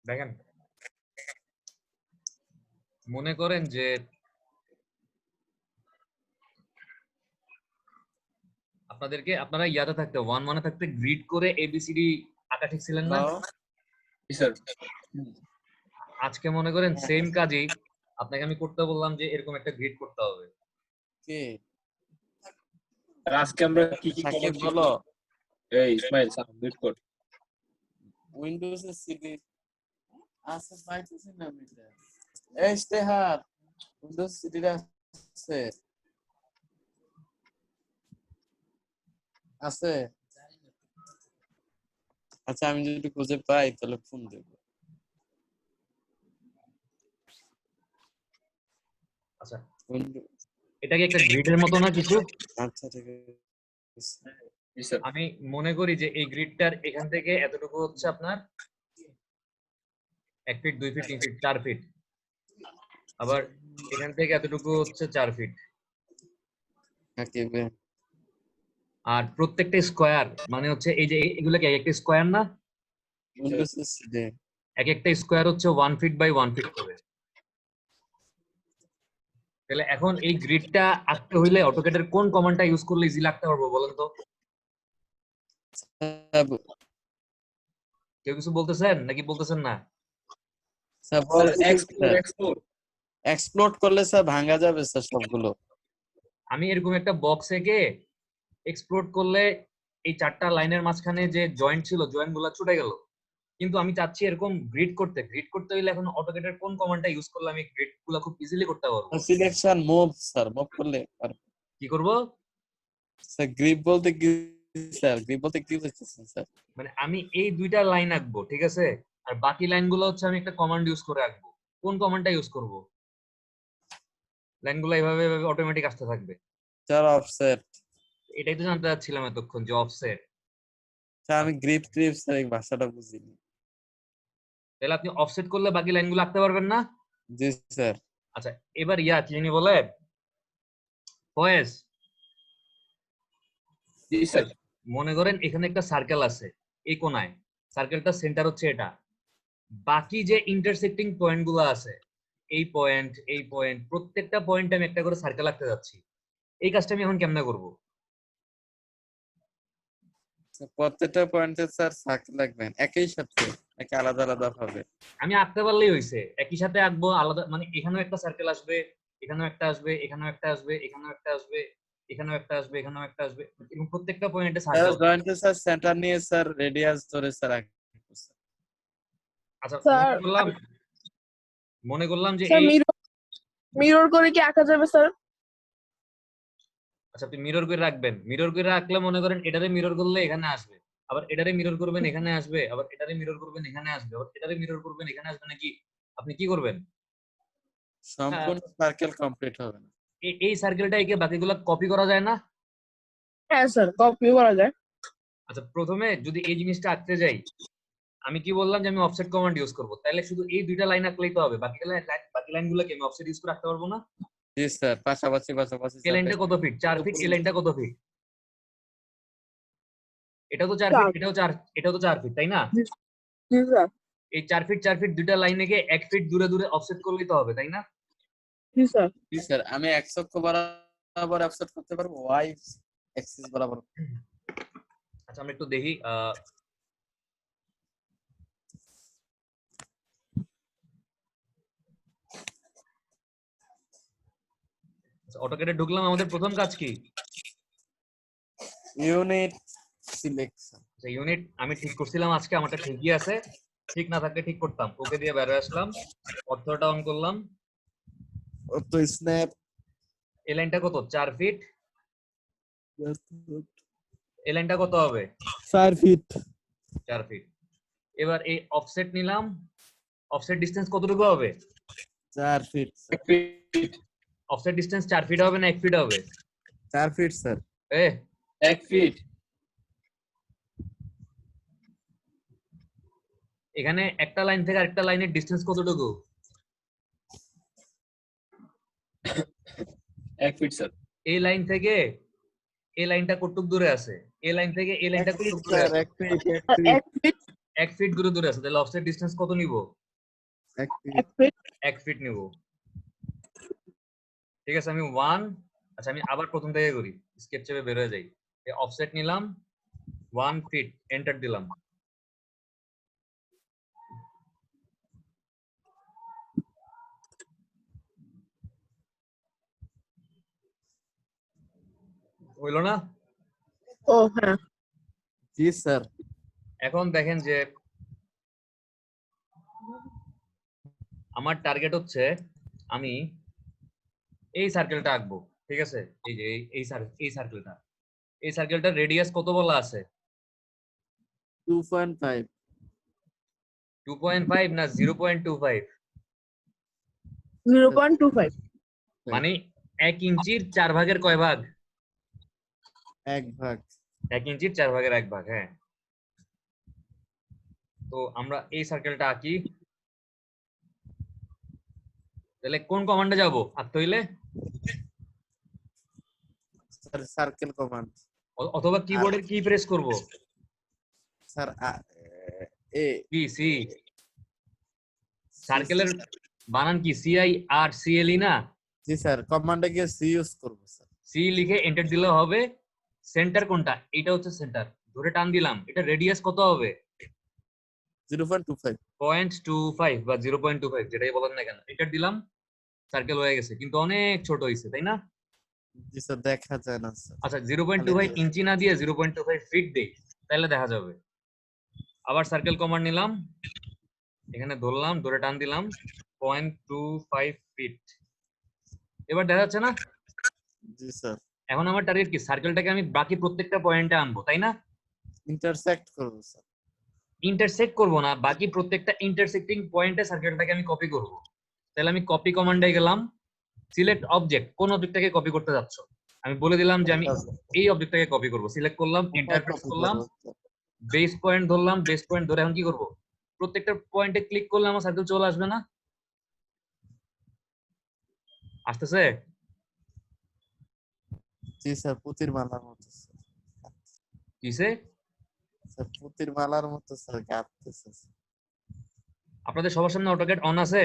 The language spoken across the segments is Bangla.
দেখেন, মনে করেন যে আপনারা ইয়াতে থাকতে 1 থাকতে গ্রিড করে এবিসিডি আঁকা ঠিক ছিলেন না? স্যার আজকে মনে করেন সেম কাজই আপনাকে আমি করতে বললাম যে এরকম একটা গ্রিড করতে হবে। কে আজকে আমরা কি কি সাকিব করব? বলো। এই ইসমাইল সাবমিট কর। উইন্ডোজ এর সিডি আছে পাইতেছি না আমি এটা। এই ইশতেহার উইন্ডোজ সিডি আছে আছে। আচ্ছা আমি যদি খুঁজে পাই তাহলে ফোন দেব। আচ্ছা, উইন্ডোজ এটা কি একটা গ্রিডের মতো না কিছু? আচ্ছা ঠিক আছে। জি স্যার। আমি মনে করি যে এই গ্রিডটার এখান থেকে এতটুকু হচ্ছে আপনার 1 ফিট 2 ফিট 3 ফিট 4 ফিট, আবার এখান থেকে এতটুকু হচ্ছে 4 ফিট, সাকিব আর প্রত্যেকটা স্কয়ার মানে হচ্ছে এই যে এগুলো কি একটা স্কয়ার না? উইন্ডোজ এর সিডি এক একটা স্কয়ার হচ্ছে 1 ফিট বাই 1 ফিট করে। তাহলে এখন এই গ্রিডটা আঁকতে হইলে অটোক্যাডের কোন কমান্ডটা ইউজ করলে ইজিলি আঁকতে পারবো বলেন তো? কেউ কিছু বলতেছেন নাকি বলতেছেন না? স্যার এক্সপ্লোর এক্সপ্লোড করলে স্যার ভাঙা যাবে স্যার সবগুলো। আমি এরকম একটা বক্স এঁকে এক্সপ্লোড করলে এই 4টা লাইনের মাঝখানে যে জয়েন্ট ছিল জয়েন্ট গুলা ছুটে গেল, কিন্তু আমি চাচ্ছি এরকম গ্রিড করতে হইলে এখন অটোক্যাডের কোন কমান্ডটা ইউজ করলে আমি গ্রিড গুলা খুব ইজিলি করতে পারবো? সিলেকশন মুভ স্যার মুভ করলে আর কি করব? স্যার গ্রিপ বলতে কি স্যার গ্রিপ বলতে কি বুঝতেছেন স্যার? মানে আমি এই দুইটা লাইন আঁকবো, ঠিক আছে, আর বাকি লাইনগুলো হচ্ছে আমি একটা কমান্ড ইউজ করে আঁকবো। কোন কমান্ডটা ইউজ করব? লাইনগুলো এভাবে এভাবে অটোমেটিক আসতে থাকবে। Sir offset. এটাই তো জানতে চাচ্ছিলাম এতক্ষণ যে অফসেট। স্যার আমি গ্রিপ স্যার এই ভাষাটা বুঝিনি। তাহলে আপনি অফসেট করলে বাকি লাইনগুলো আঁকতে পারবেন না? জি স্যার। আচ্ছা, এবার কি জানি বলে ফয়েজ, জি স্যার। মনে করেন এখানে একটা সার্কেল আছে এই কোণায়, সার্কেলটা সেন্টার হচ্ছে এটা, বাকি যে ইন্টারসেক্টিং পয়েন্ট গুলো আছে এই পয়েন্ট প্রত্যেকটা পয়েন্ট আমি একটা করে সার্কেল আঁকতে যাচ্ছি। এই কাজটা আমি এখন কেমনে করব? প্রত্যেকটা পয়েন্টে স্যার সার্কেল লাগবেন একই সাথে নাকি আলাদা আলাদা ভাবে? আমি আঁকতে পারলেই হইছে, একই সাথে আঁকবো আলাদা, মানে এখানেও একটা সার্কেল আসবে, এখানেও একটা আসবে, এখানেও একটা আসবে, এখানেও একটা আসবে, এখানেও একটা আসবে, এখানেও একটা আসবে, এবং প্রত্যেকটা পয়েন্টে স্যার সার্কেল। জয়েন্টে স্যার সেন্টার নিয়ে স্যার রেডিয়াস ধরে স্যার আচ্ছা, স্যার মনে করলাম যে স্যার এই মিরর করে কি আঁকা যাবে স্যার? আচ্ছা, আপনি মিরর করে রাখবেন, মিরর করে রাখলে মনে করেন এটারে মিরর করলে এখানে আসবে, আবার এটারে মিরর করবেন এখানে আসবে, আবার এটারে মিরর করবেন এখানে আসবে, আবার এটারে মিরর করবেন এখানে আসবে, নাকি আপনি কি করবেন? সম্পূর্ণ সার্কেল কমপ্লিট হবে না। এই সার্কেলটা একে বাকিগুলো কপি করা যায় না? হ্যাঁ স্যার কপি করা যায়। আচ্ছা, প্রথমে যদি এই জিনিসটা আঁকতে যাই, আমি কি বললাম যে আমি অফসেট কমান্ড ইউজ করব, তাহলে শুধু এই দুইটা লাইন আঁকলেই তো হবে, বাকি লাইনগুলোকে আমি অফসেট ইউজ করে রাখতে পারবো না? জি স্যার পাশাপাশি এই লাইনটা কত ফিট? 4 ফিট। এই লাইনটা কত ফিট? এটা তো 4 ফিট, এটাও তো 4 ফিট, তাই না? জি স্যার। এই 4 ফিট 4 ফিট দুইটা লাইনে 1 ফিট দূরে দূরে অফসেট করলেই তো হবে, তাই না? জি স্যার। জি স্যার আমি এক্স অক্ষ বরাবর অফসেট করতে পারবো, ওয়াই অ্যাক্সিস বরাবর। আচ্ছা, আমরা একটু দেখি। অটোক্যাডে ঢুকলাম, আমাদের প্রথম কাজ কি? Unit selection. আচ্ছা, ইউনিট আমি ঠিক করছিলাম আজকে, আমারটা ঠিকই আছে, ঠিক না থাকলে ঠিক করতাম। ওকে দিয়ে বের হয়ে আসলাম, অর্থটা অন করলাম। তো স্ন্যাপ এই লাইনটা কত? 4 ফিট। এই লাইনটা কত হবে? 4 ফিট। 4 ফিট। এবার এই অফসেট নিলাম, অফসেট ডিসটেন্স কতটুকু হবে? 4 ফিট। অফসেট ডিসটেন্স 4 ফিট হবে না 1 ফিট হবে? 4 ফিট স্যার। 1 ফিট। এখানে একটা লাইন থেকে আরেকটা লাইনের ডিসটেন্স কতটুকু? 1 ফিট স্যার। এই লাইন থেকে এই লাইনটা কতটুকু দূরে আছে? এই লাইন থেকে এই লাইনটা কতটুকু দূরে আছে? 1 ফিট। 1 ফিট দূরে দূরে আছে, তাহলে অফসেট ডিসটেন্স কত নিব? 1 feet 1 feet 1 ফিট নিব। ঠিক আছে, আমি 1, আচ্ছা আমি আবার প্রথম থেকে করি, স্কেপ চেপে বের হয়ে যাই। অফসেট নিলাম 1 ফিট, এন্টার দিলাম। হইল না? ও হ্যাঁ জি স্যার এখন দেখেন যে আমার টার্গেট হচ্ছে আমি এই সার্কেলটা আঁকবো। ঠিক আছে, এই যে এই সার্কেলটা রেডিয়াস কত বলা আছে? 2.5 2.5 না 0.25? 0.25 মানে 1 ইঞ্চির 4 ভাগের কয় ভাগ? 1 ভাগ 1 ইঞ্চির 4 ভাগের 1 ভাগ। হ্যাঁ, তো আমরা এই সার্কেলটা আঁকি। তাহলে কোন কমান্ডে যাব আঁকতে হইলে? স্যার সার্কেল কমান্ড অথবা কিবোর্ডের কি প্রেস করব? স্যার এ কি সি? সার্কেলের বানান কি C I R C L E না? জি স্যার কমান্ডে গিয়ে সি ইউজ করব স্যার। সি লিখে এন্টার দিলে হবে। সেন্টার কোনটা? এটা হচ্ছে সেন্টার, ধরে টান দিলাম। এটা রেডিয়াস কত হবে? 0.25 0.25 বা 0.25 যেটাই বলেন না কেন, এন্টার দিলাম। সার্কেল হয়ে গেছে, কিন্তু অনেক ছোট হয়েছে, তাই না? জি স্যার দেখা যায় না স্যার। আচ্ছা 0.25 ইঞ্চি না দিয়ে 0.25 ফিট দেই, তাহলে দেখা যাবে। আবার সার্কেল কমান্ড নিলাম, এখানে ধরলাম, ধরে টান দিলাম 0.25 ফিট। এবার দেখা যাচ্ছে না? জি স্যার এখন আমার টার্গেট কি? সার্কেলটাকে আমি বাকি প্রত্যেকটা পয়েন্টে আনবো, তাই না? ইন্টারসেক্ট করব স্যার। ইন্টারসেক্ট করব না, বাকি প্রত্যেকটা ইন্টারসেক্টিং পয়েন্টে সার্কেলটাকে আমি কপি করব। তাহলে আমি কপি কমান্ডে গেলাম, সিলেক্ট অবজেক্ট, কোন অবজেক্টটাকে কপি করতে যাচ্ছ? আমি বলে দিলাম যে আমি এই অবজেক্টটাকে কপি করব। সিলেক্ট করলাম, এন্টার প্রেস করলাম, বেস পয়েন্ট ধরলাম, বেস পয়েন্ট ধরে এখন কি করব? প্রত্যেকটা পয়েন্টে ক্লিক করলে আমার সার্কেল চলে আসবে না? আসতেছে? জি স্যার পুতির মালার মতো স্যার। কিসে? স্যার পুতির মালার মতো স্যার কাঁপতেছে স্যার। আপনাদের সবার সামনে অটোক্যাড অন আছে?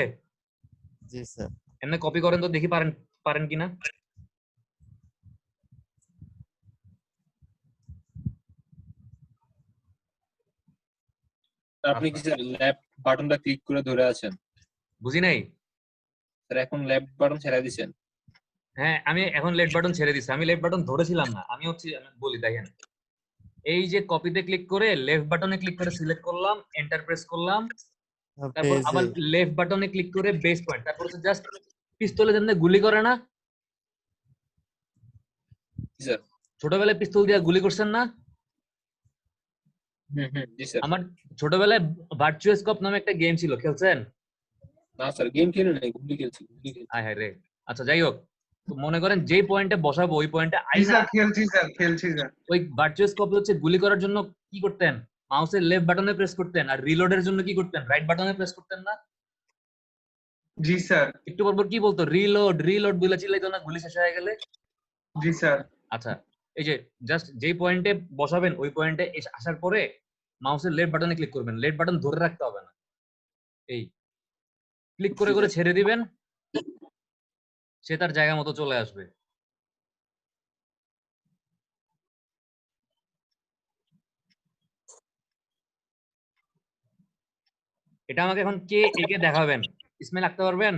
জি স্যার এমনি কপি করেন তো দেখি, পারেন কিনা। আপনি কি স্যার লেফট বাটনটা ক্লিক করে ধরে আছেন? বুঝি নাই। স্যার এখন লেফট বাটন ছেড়ে দিছেন? হ্যাঁ, আমি এখন লেফট বাটন ছেড়ে দিচ্ছি। আমি লেফট বাটন ধরেছিলাম না, আমি বলি দেখেন, এই যে কপিতে ক্লিক করে লেফট বাটনে ক্লিক করে সিলেক্ট করলাম, এন্টার প্রেস করলাম, তারপর আবার লেফট বাটনে ক্লিক করে বেস পয়েন্ট, তারপর হচ্ছে জাস্ট পিস্তলে যেমন গুলি করে না, জি স্যার। ছোটবেলায় পিস্তল দিয়ে গুলি করছেন না? জি স্যার। আমার ছোটবেলায় ভার্চুয়াল স্কোপ নামে একটা গেম ছিল, খেলছেন? না স্যার গেম খেলে নাই, গুলি খেলছি। আয় হায় রে। আচ্ছা যাই হোক, তো মনে করেন যেই পয়েন্টে বসাবো ওই পয়েন্টে খেলছি স্যার। ওই ভার্চুয়াল স্কোপ হচ্ছে গুলি করার জন্য কি করতেন? মাউসের লেফট বাটনে প্রেস করতেন, আর রিলোডের জন্য কি করতেন? রাইট বাটনে প্রেস করতেন না? জি স্যার। একটু পর কি বলতো? রিলোড বলে চিল্লাইতো না গুলি শেষ হয়ে গেলে? জি স্যার। আচ্ছা, এই যে জাস্ট যেই পয়েন্টে বসাবেন ওই পয়েন্টে আসার পরে মাউসের লেফট বাটনে ক্লিক করবেন, লেফট বাটন ধরে রাখতে হবে না, এই ক্লিক করে করে ছেড়ে দিবেন, সে তার জায়গা মতো চলে আসবে। এটা আমাকে এখন কে একে দেখাবেন? ইসমাইল আঁকতে পারবেন?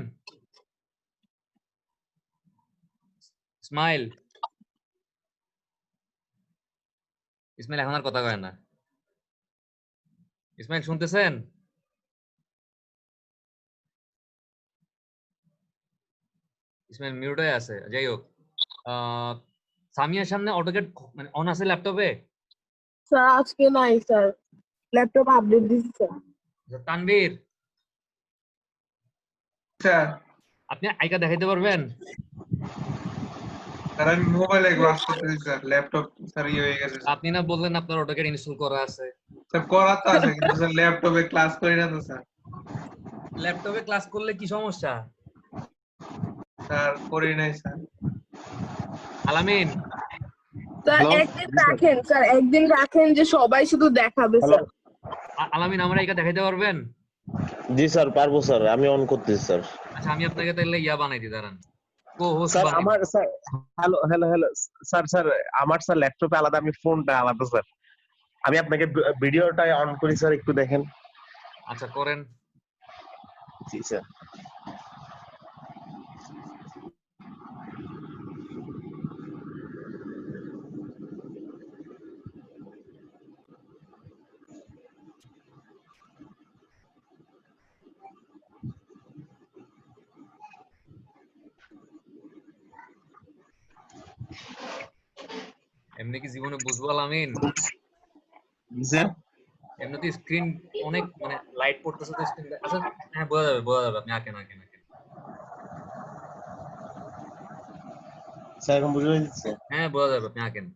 ইসমাইল এখন আর কথা কয় না। ইসমাইল শুনতেছেন? ইসমাইল মিউট হয়ে আছে। যাই হোক, সামিয়ার সামনে অটোক্যাড মানে অন আছে ল্যাপটপে? স্যার আজকে নাই স্যার, ল্যাপটপ আপডেট দিছি স্যার। তানভীর স্যার আপনি আইকা দেখাইতে পারবেন? স্যার আমি মোবাইলে ক্লাস করতেছি স্যার, ল্যাপটপ স্যার হয়ে গেছে। আপনি না বললেন আপনার অটোক্যাড ইনস্টল করা আছে? স্যার করা তো আছে, কিন্তু স্যার ল্যাপটপে ক্লাস করি না তো স্যার। ল্যাপটপে ক্লাস করলে কি সমস্যা? স্যার করি নাই স্যার। আলামিন স্যার একদিন রাখেন, স্যার একদিন রাখেন যে সবাই শুধু দেখাবে স্যার। আলামিন আমার এটা দেখাইতে পারবেন? জি স্যার পারবো স্যার, আমি অন করতেছি স্যার। আচ্ছা আমি আপনাকে তাহলে ইয়া বানাই দিই, দাঁড়ান, কো-হোস্ট স্যার বানাই আমার দিই। Sir, hello hello hello sir, sir আমার স্যার ল্যাপটপে আলাদা, আমি ফোনটা আলাদা স্যার। আমি আপনাকে ভিডিওটা অন করি স্যার, একটু দেখেন। আচ্ছা করেন। জি স্যার। এমনি কি জীবনে বুঝবো আলামিন? জি স্যার। এমনিতে স্ক্রিন অনেক মানে লাইট পড়তেছে তো স্ক্রিন। আচ্ছা হ্যাঁ বোঝা যাবে, আপনি আঁকেন আঁকেন আঁকেন। স্যার এখন বুঝে যাচ্ছে। হ্যাঁ বোঝা যাবে, আপনি আঁকেন।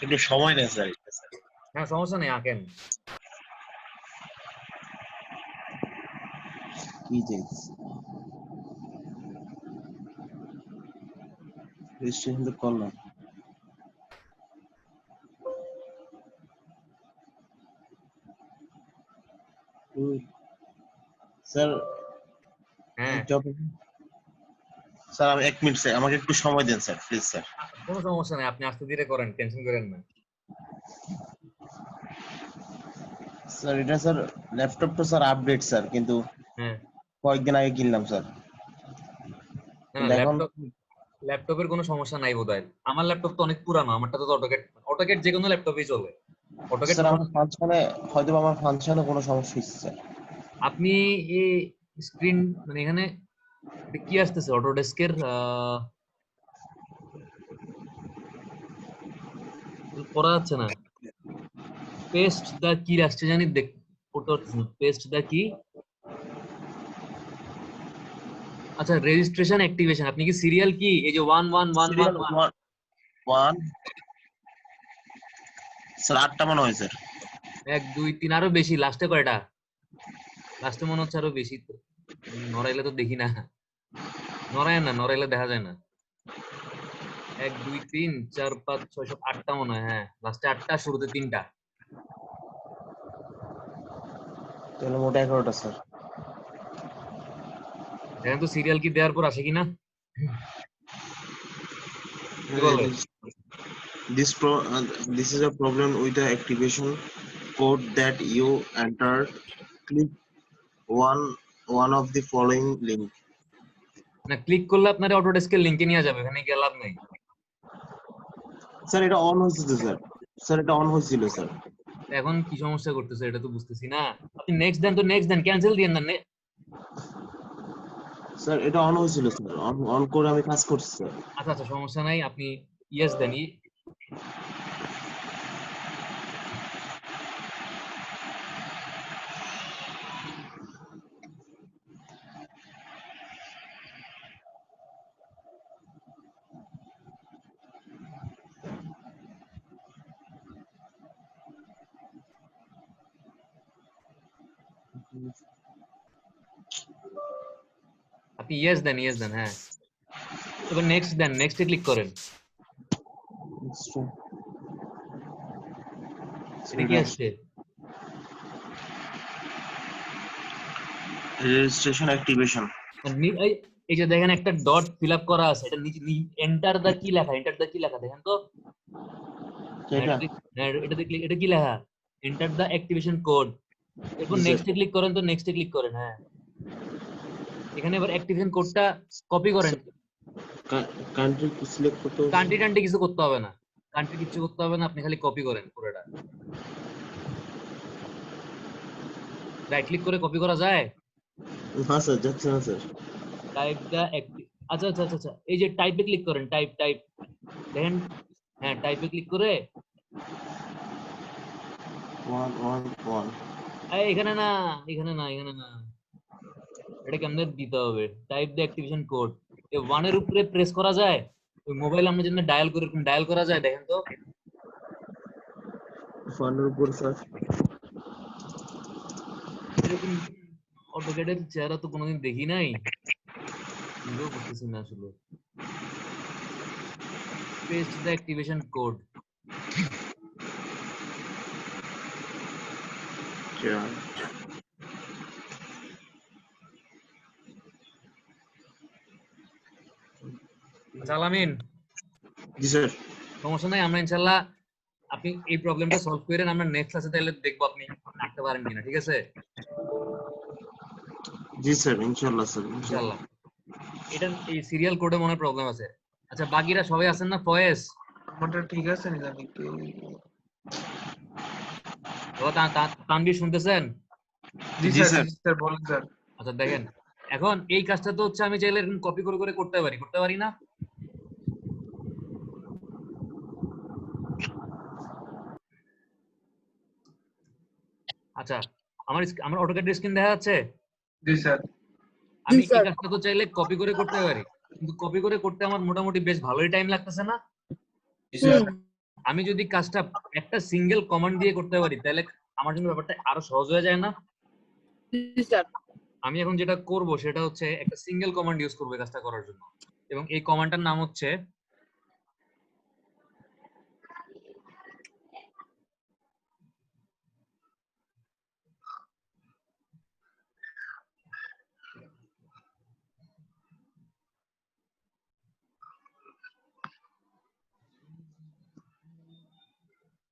একটু সময় নেই স্যার। হ্যাঁ সমস্যা নেই, আঁকেন। কি যে রেজিস্ট্রেশন তো করলাম। স্যার হ্যাঁ স্যার আমি 1 মিনিট স্যার, আমাকে একটু সময় দেন স্যার প্লিজ স্যার। কোনো সমস্যা নেই, আপনি আস্তে ধীরে করেন, টেনশন করেন না। স্যার এটা স্যার ল্যাপটপটা স্যার আপডেট স্যার, কিন্তু হ্যাঁ কয়েকদিন আগে কিনলাম স্যার। না কিন্তু এখন ল্যাপটপের কোনো সমস্যা নাই বোধহয়। আমার ল্যাপটপ তো অনেক পুরানো, আমারটা তো অটোকেট যে কোনো ল্যাপটপেই চলে। অটোকেট স্যার আমার ফাংশনে হয়তো আমার ফাংশনে কোনো সমস্যা হচ্ছে স্যার। আপনি এই স্ক্রিন মানে এখানে এটা কি আসতেছে অটোডেস্কের পড়া যাচ্ছে না। পেস্ট দা কি আসছে জানি, পড়তে পারতেছি না। পেস্ট দা কি, আচ্ছা রেজিস্ট্রেশন অ্যাক্টিভেশন। আপনি কি সিরিয়াল কি এই যে 111111 ওয়ান স্যার 8টা মনে হয় স্যার। 1 2 3 আরো বেশি, লাস্টে কয়টা? লাস্টে মনে হচ্ছে আরো বেশি তো। নড়াইলে তো দেখি না, নড়ায় না, নড়াইলে দেখা যায় না। 1 2 3 4 5 6 7 8টা মনে হয়। হ্যাঁ লাস্টে 8টা, শুরুতে 3টা। তাহলে মোট 11টা স্যার। দেখেন তো সিরিয়াল কি দেওয়ার পর আসে কিনা। কি বলে? This pro this is a problem with the activation code that you entered. Click one of the following link. না ক্লিক করলে আপনার অটোডেস্কের লিংকে নিয়ে যাবে, এখানে গিয়ে লাভ নাই। স্যার এটা অন হয়েছে তো স্যার। স্যার এটা অন হয়েছিল স্যার। এখন কি সমস্যা করতেছে এটা তো বুঝতেছি না। আপনি নেক্সট দেন, তো নেক্সট দেন, ক্যান্সেল দিয়েন না। স্যার এটা অন হয়েছিল স্যার, অন করে আমি কাজ করছি স্যার। আচ্ছা আচ্ছা সমস্যা নাই, আপনি ইয়েস দেন। আপনি ইয়েস দেন হ্যাঁ। এবার নেক্সট দেন, নেক্সটে ক্লিক করেন। এটা কি আসছে? Registration activation. এই যে দেখেন একটা ডট ফিল আপ করা আছে, এটা নিচে এন্টার দা কি লেখা, এন্টার দা কি লেখা দেখেন তো। এটা দেখলে এটা কি লেখা, এন্টার দা অ্যাক্টিভেশন কোড। এরপর নেক্সটে ক্লিক করেন, তো নেক্সটে ক্লিক করেন। হ্যাঁ এখানে এবার অ্যাক্টিভেশন কোডটা কপি করেন। কান্ট্রি সিলেক্ট করতে হবে? কান্ট্রি টান্ট্রি কিছু করতে হবে না, কান্ট্রি কিছু করতে হবে না, আপনি খালি কপি করেন পুরোটা। রাইট ক্লিক করে কপি করা যায়? হ্যাঁ স্যার যাচ্ছে না স্যার। টাইপ দা আচ্ছা আচ্ছা আচ্ছা আচ্ছা, এই যে টাইপে ক্লিক করেন, টাইপ দেখেন। হ্যাঁ টাইপে ক্লিক করে 111 এখানে না, এখানে না, এটা কেমনে দিতে হবে? টাইপ দা অ্যাক্টিভেশন কোড। এই 1 এর উপরে প্রেস করা যায়? ওই মোবাইল আমরা যেন ডায়াল করে এরকম ডায়াল করা যায়, দেখেন তো। 1 এর উপর স্যার। এরকম অটোক্যাডের চেহারা তো কোনোদিন দেখি নাই। শুরু করতেছি না আসলে paste the activation code Yeah. আচ্ছা আলামিন জি স্যার। সমস্যা নাই আমরা ইনশাআল্লাহ আপনি এই প্রবলেমটা সলভ করেন আমরা নেক্সট ক্লাসে তাহলে দেখবো আপনি আঁকতে পারেন কিনা ঠিক আছে জি স্যার, ইনশাআল্লাহ স্যার। ইনশাআল্লাহ এটা এই সিরিয়াল কোডে মনে প্রবলেম আছে আচ্ছা বাকিরা সবাই আছেন না ফয়েজ আমারটা ঠিক আছে না জানি কি বাবা তানভীর শুনতেছেন জি জি স্যার স্যার। জি স্যার বলেন স্যার আচ্ছা দেখেন এখন এই কাজটা তো হচ্ছে আমি চাইলে কপি করে করে করতে পারি না আচ্ছা আমার অটোক্যাড স্ক্রিন দেখা যাচ্ছে জি স্যার আমি এই স্যার। কাজটা তো চাইলে কপি করে করতে পারি কিন্তু কপি করে করতে আমার মোটামুটি বেশ ভালোই টাইম লাগতেছে না জি স্যার আমি যদি কাজটা একটা সিঙ্গেল কমান্ড দিয়ে করতে পারি তাহলে আমার জন্য ব্যাপারটা আরো সহজ হয়ে যায় না জি স্যার আমি এখন যেটা করব সেটা হচ্ছে একটা সিঙ্গেল কমান্ড ইউজ করব এই কাজটা করার জন্য এবং এই কমান্ডটার নাম হচ্ছে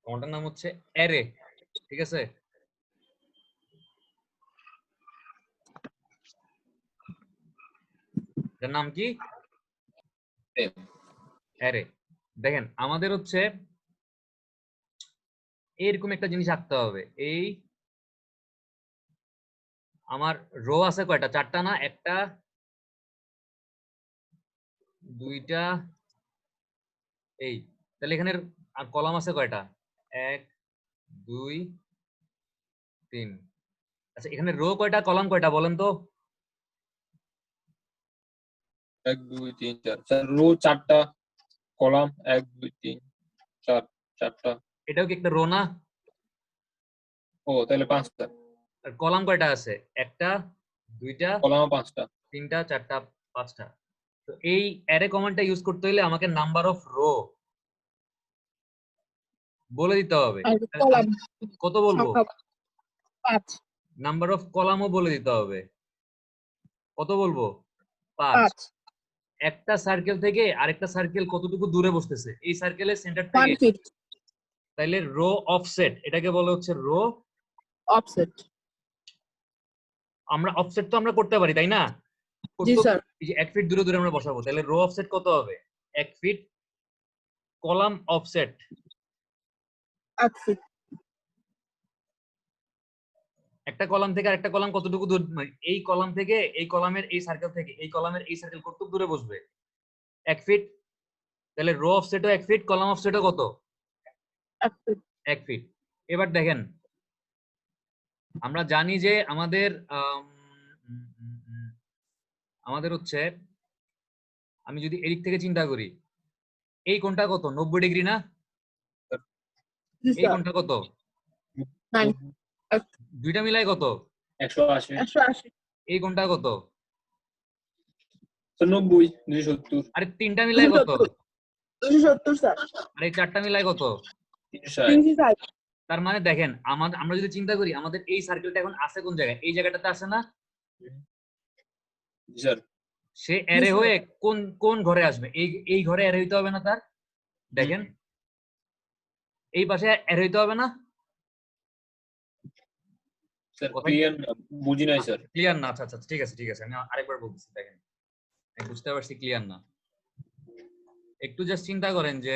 কমান্ডটার নাম হচ্ছে অ্যারে ঠিক আছে এর নাম কি অ্যারে দেখেন আমাদের হচ্ছে এরকম একটা জিনিস আঁকতে হবে এই আমার রো আছে কয়টা চারটা না একটা দুইটা এই তাহলে এখানে আর কলাম আছে কয়টা 1 2 3 আচ্ছা এখানে রো কয়টা কলাম কয়টা বলেন তো 1 2 3 4 স্যার রো 4টা কলাম 1 2 3 4 4টা এটাও কি একটা রো না ও তাহলে 5টা আর কলাম কয়টা আছে একটা দুইটা কলাম 5টা তিনটা চারটা পাঁচটা তো এই অ্যারে কমান্ডটা ইউজ করতে হলে আমাকে নাম্বার অফ রো বলে দিতে হবে আর কলাম কত বলবো সংখ্যা 5 নাম্বার অফ কলামও বলে দিতে হবে কত বলবো 5 5 একটা সার্কেল থেকে আরেকটা সার্কেল কতটুকু দূরে বসতেছে এই সার্কেলের সেন্টার 1 থেকে ফিট তাইলে রো অফসেট এটাকে বলা হচ্ছে রো অফসেট আমরা অফসেট তো আমরা করতে পারি তাই না জি স্যার এই যে 1 ফিট দূরে দূরে আমরা বসাবো তাহলে রো অফসেট কত হবে 1 ফিট কলাম অফসেট 1 ফিট একটা কলাম থেকে আরেকটা কলাম কতটুকু দূর মানে এই কলাম থেকে এই কলামের এই সার্কেল থেকে এই কলামের এই সার্কেল কতটুকু দূরে বসবে 1 ফিট তাহলে রো অফসেটও 1 ফিট কলাম অফসেটও কত 1 ফিট 1 ফিট এবার দেখেন আমরা জানি যে আমাদের আমাদের হচ্ছে আমি যদি এদিক থেকে চিন্তা করি এই কোণটা কত 90 ডিগ্রি না জি এই স্যার কোণটা কত 9 দুইটা মিলাই কত 180 180 এই কোণটা কত স্যার 90 270 আরে তিনটা মিলাই কত 270 স্যার আর এই চারটা মিলাই কত 360 360 তার মানে দেখেন আমরা যদি চিন্তা করি আমাদের এই সার্কেলটা এখন আছে কোন জায়গায় এই জায়গাটাতে আছে না জি স্যার সে অ্যারে হয়ে কোন কোন ঘরে আসবে এই ঘরে অ্যারে হইতে হবে না তার দেখেন এই পাশে অ্যারে হইতে হবে না স্যার ক্লিয়ার না বুঝি নাই স্যার ক্লিয়ার না আচ্ছা আচ্ছা ঠিক আছে আমি আরেকবার বলতেছি দেখেন আমি বুঝতে পারছি ক্লিয়ার না একটু জাস্ট চিন্তা করেন যে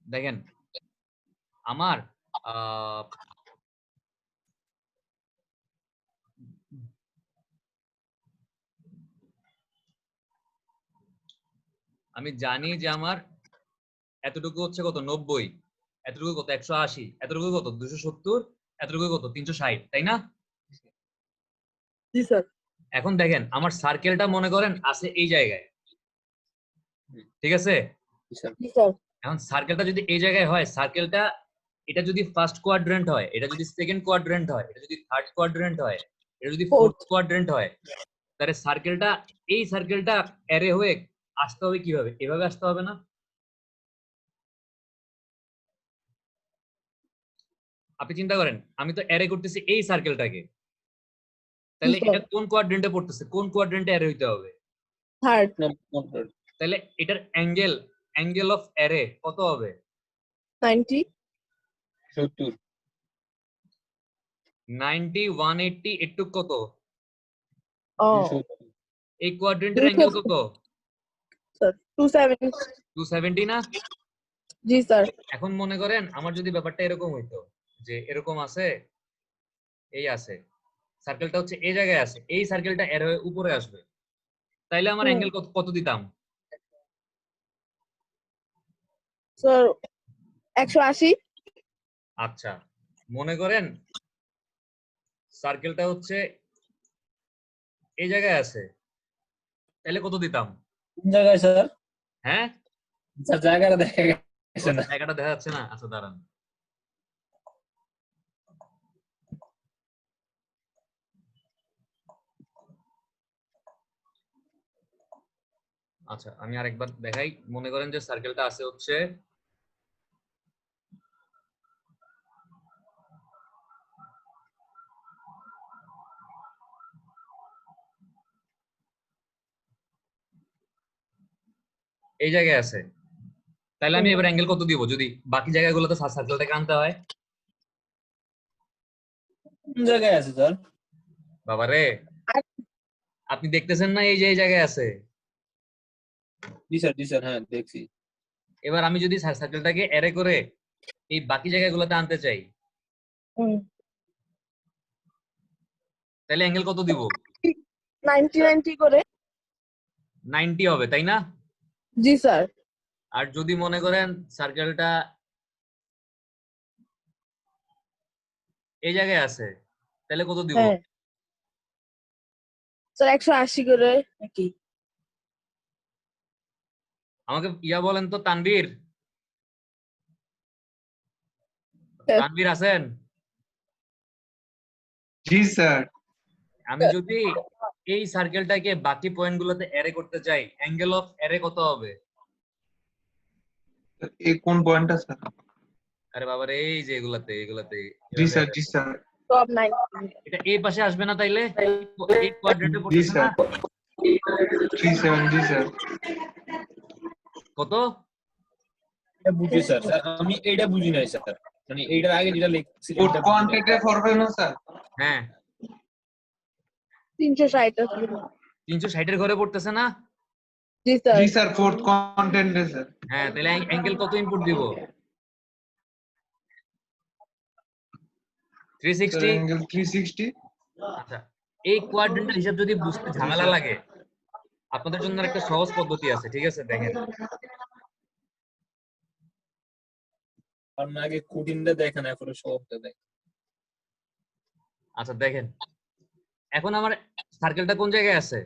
দেখেন আমার আমি জানি যে আমার এতটুকু হচ্ছে কত 90 এতটুকু কত 180 এতটুকু কত 270 এতটুকু কত 360 তাই না জি স্যার এখন দেখেন আমার সার্কেলটা মনে করেন আছে এই জায়গায় ঠিক আছে জি স্যার জি স্যার এখন সার্কেলটা যদি এই জায়গায় হয় সার্কেলটা এটা যদি ফার্স্ট কোয়াড্রেন্ট হয়, এটা যদি সেকেন্ড কোয়াড্রেন্ট হয়, এটা যদি থার্ড কোয়াড্রেন্ট হয়, এটা যদি ফোর্থ Fourth. কোয়াড্রেন্ট হয়, তাহলে সার্কেলটা, এই সার্কেলটা অ্যারে হয়ে আসতে হবে কিভাবে? এভাবে আসতে হবে না? আপনি চিন্তা করেন, আমি তো অ্যারে করতেছি এই সার্কেলটাকে, তাহলে sir. এটা কোন কোয়াড্রেন্টে পড়তেছে? কোন কোয়াড্রেন্টে অ্যারে হইতে হবে? Third. তাহলে এটার অ্যাঙ্গেল অফ অ্যারে কত হবে? 90. 70 90, 180, একটু কত? Oh, 270 এই কোয়াড্রেন্টের অ্যাঙ্গেল কত? sir. 270. 270 না? জি স্যার। এখন মনে করেন আমার যদি ব্যাপারটা এরকম হইতো যে এরকম আছে, এই আছে, সার্কেলটা হচ্ছে এই জায়গায় আছে, এই সার্কেলটা এর হয়ে উপরে আসবে, তাইলে আমার অ্যাঙ্গেল কত দিতাম? স্যার 180। আচ্ছা, মনে করেন সার্কেলটা হচ্ছে এই জায়গায় আছে, তাহলে কত দিতাম? কোন জায়গায় স্যার? হ্যাঁ, স্যার জায়গাটা দেখা গেছে না। জায়গাটা দেখা যাচ্ছে না? আচ্ছা দাঁড়ান, আচ্ছা আমি আরেকবার দেখাই। মনে করেন যে সার্কেলটা আছে হচ্ছে এই জায়গায় আছে, তাহলে আমি এবার অ্যাঙ্গেল কত দিব যদি বাকি জায়গাগুলোতে সার্কেলটাকে আনতে হয়? কোন জায়গায় আছে স্যার? বাবারে, আপনি দেখতেছেন না এই যে এই জায়গায় আছে? জি স্যার হ্যাঁ দেখছি। এবার আমি যদি সার্কেলটাকে অ্যারে করে এই বাকি জায়গাগুলোতে আনতে চাই, তাহলে অ্যাঙ্গেল কত দিব? 90 করে। 90 হবে, তাই না? জি স্যার। আর যদি মনে করেন সার্কেলটা এই জায়গায় আছে, তাহলে কত দিব? হ্যাঁ স্যার 180 করে নাকি? আমাকে ইয়া বলেন তো, তানভীর, হ্যাঁ। তানভীর আছেন? জি স্যার। আমি যদি এই সার্কেলটাকে বাকি পয়েন্টগুলোতে অ্যারে করতে চাই, অ্যাঙ্গেল অফ অ্যারে কত হবে? এই কোন পয়েন্টটা স্যার? আরে বাবারে, এই যে এগুলাতে এগুলাতে জি এভাবে স্যার, array জি হবে। স্যার, সব 90। এটা এই পাশে আসবে না তাইলে? এই কোয়াড্রেন্টে জি পড়তেছে না? স্যার, 37, জি স্যার। কত? এটা বুঝি স্যার। স্যার আমি এইটা বুঝি নাই স্যার, মানে এইটার আগে যেটা লিখছি কোড এটা বুঝি নাই। কোয়ান্টিটি পড়বে না স্যার? হ্যাঁ, 360 আছে। 360 এর ঘরে পড়তেছে না? জি স্যার। জি স্যার, ফোর্থ কন্টেন্টে স্যার। হ্যাঁ, তাহলে অ্যাঙ্গেল কত ইনপুট দিব? স্যার 360। অ্যাঙ্গেল 360। আচ্ছা, এই কোয়াড্রেন্টের হিসাব যদি বুঝতে ঝামেলা লাগে, আপনাদের জন্য একটা সহজ পদ্ধতি আছে, ঠিক আছে? দেখেন, কারণ আগে কঠিনটা দেখেন এরপরে সহজটা দেখেন। আচ্ছা দেখেন, এখন আমার সার্কেলটা কোন জায়গায় আছে?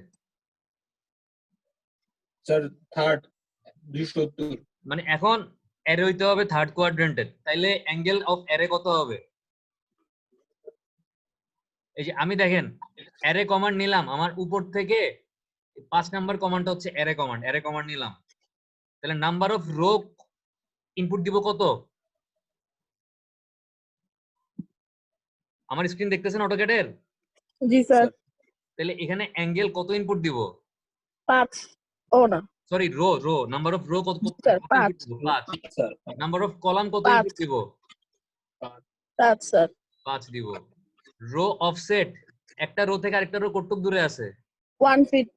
Sir third 270। মানে এখন অ্যারে হইতে হবে থার্ড কোয়াড্রেন্টের, তাইলে অ্যাঙ্গেল অফ অ্যারে কত হবে? এই যে আমি দেখেন অ্যারে কমান্ড নিলাম, আমার উপর থেকে 5 নাম্বার কমান্ডটা হচ্ছে অ্যারে কমান্ড নিলাম, তাহলে নাম্বার অফ রো ইনপুট দিব কত? আমার স্ক্রিন দেখতেছেন অটোক্যাডের? জি স্যার। তাহলে এখানে অ্যাঙ্গেল কত ইনপুট দিব? 5। ও না sorry, rho number of rho কত স্যার, ইনপুট 5 দিব? 5। স্যার নাম্বার অফ কলাম কত 5 ইনপুট দিব? 5 স্যার। 5 দিব। রো অফসেট, একটা রো থেকে আরেকটা রো কতটুক দূরে আছে? 1 ফিট।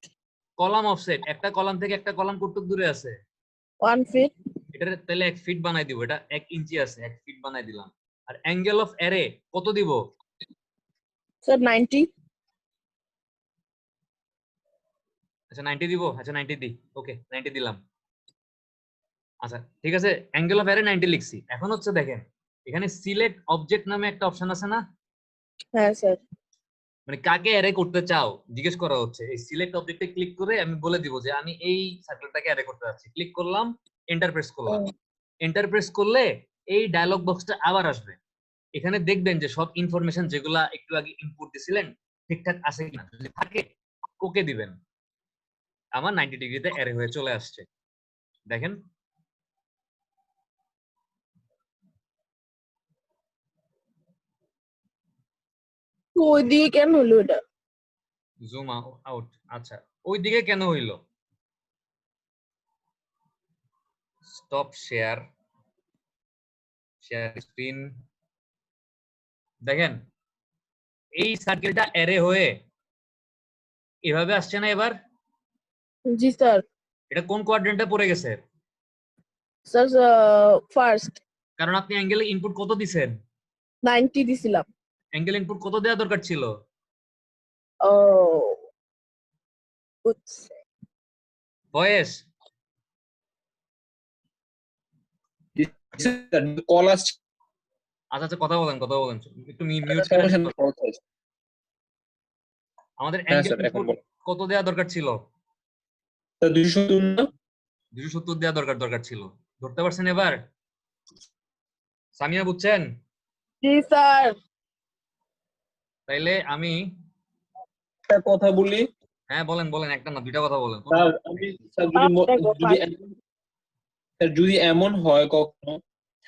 কলাম অফসেট, একটা কলাম থেকে একটা কলাম কতটুক দূরে আছে? 1 ফিট। এটা তাহলে 1 ফিট বানাই দিব, এটা 1 ইঞ্চি আছে, 1 ফিট বানাই দিলাম। আর অ্যাঙ্গেল অফ অ্যারে কত দিব? স্যার 90। আচ্ছা 90 দিব, আচ্ছা 90 দিই, ওকে 90 দিলাম। আচ্ছা ঠিক আছে, অ্যাঙ্গেল অফ অ্যারে 90 লিখছি। এখন হচ্ছে দেখেন, এখানে সিলেক্ট অবজেক্ট নামে একটা অপশন আছে না? হ্যাঁ স্যার। মানে কাকে অ্যারে করতে চাও জিজ্ঞেস করা হচ্ছে। এই সিলেক্ট অবজেক্টে ক্লিক করে আমি বলে দিব যে আমি এই সার্কেলটাকে অ্যারে করতে যাচ্ছি। ক্লিক করলাম, এন্টার প্রেস করলাম। এন্টার প্রেস করলে এই ডায়লগ বক্সটা আবার আসবে, এখানে দেখবেন যে সব ইনফরমেশন যেগুলা একটু আগে ইনপুট দিছিলেন ঠিকঠাক আছে কিনা, যদি থাকে ওকে দিবেন। আমার 90 ডিগ্রিতে অ্যারে হয়ে চলে আসছে, দেখেন। তো ওইদিকে কেন হলো এটা? জুম আউট, আচ্ছা ওইদিকে কেন হইলো? Stop share, share screen. দেখেন এই সার্কেলটা অ্যারে হয়ে এভাবে আসছে না এবার? জি স্যার। এটা কোন কোয়াড্রেন্টে পড়ে গেছে? স্যার ফার্স্ট কারণ আপনি অ্যাঙ্গেলে ইনপুট কত দিছেন? 90 দিছিলাম। অ্যাঙ্গেল ইনপুট কত দেওয়া দরকার ছিল? ও বুঝছি। বয়েস কল আসছে। আচ্ছা আচ্ছা, কথা বলেন একটু মিউট করে সমস্যা দিন। নেই, call আসছে। আমাদের হ্যাঁ অ্যাঙ্গেল স্যার, এখন ইনপুট বলুন। কত দেওয়া দরকার ছিল? স্যার 270 না? 270 দেওয়া দরকার ছিল। ধরতে পারছেন এবার? সামিয়া বুঝছেন? জি স্যার। তাইলে আমি, একটা কথা বলি হ্যাঁ বলেন বলেন, একটা না দুইটা কথা বলেন। স্যার, আমি স্যার যদি এমন হয় কখনো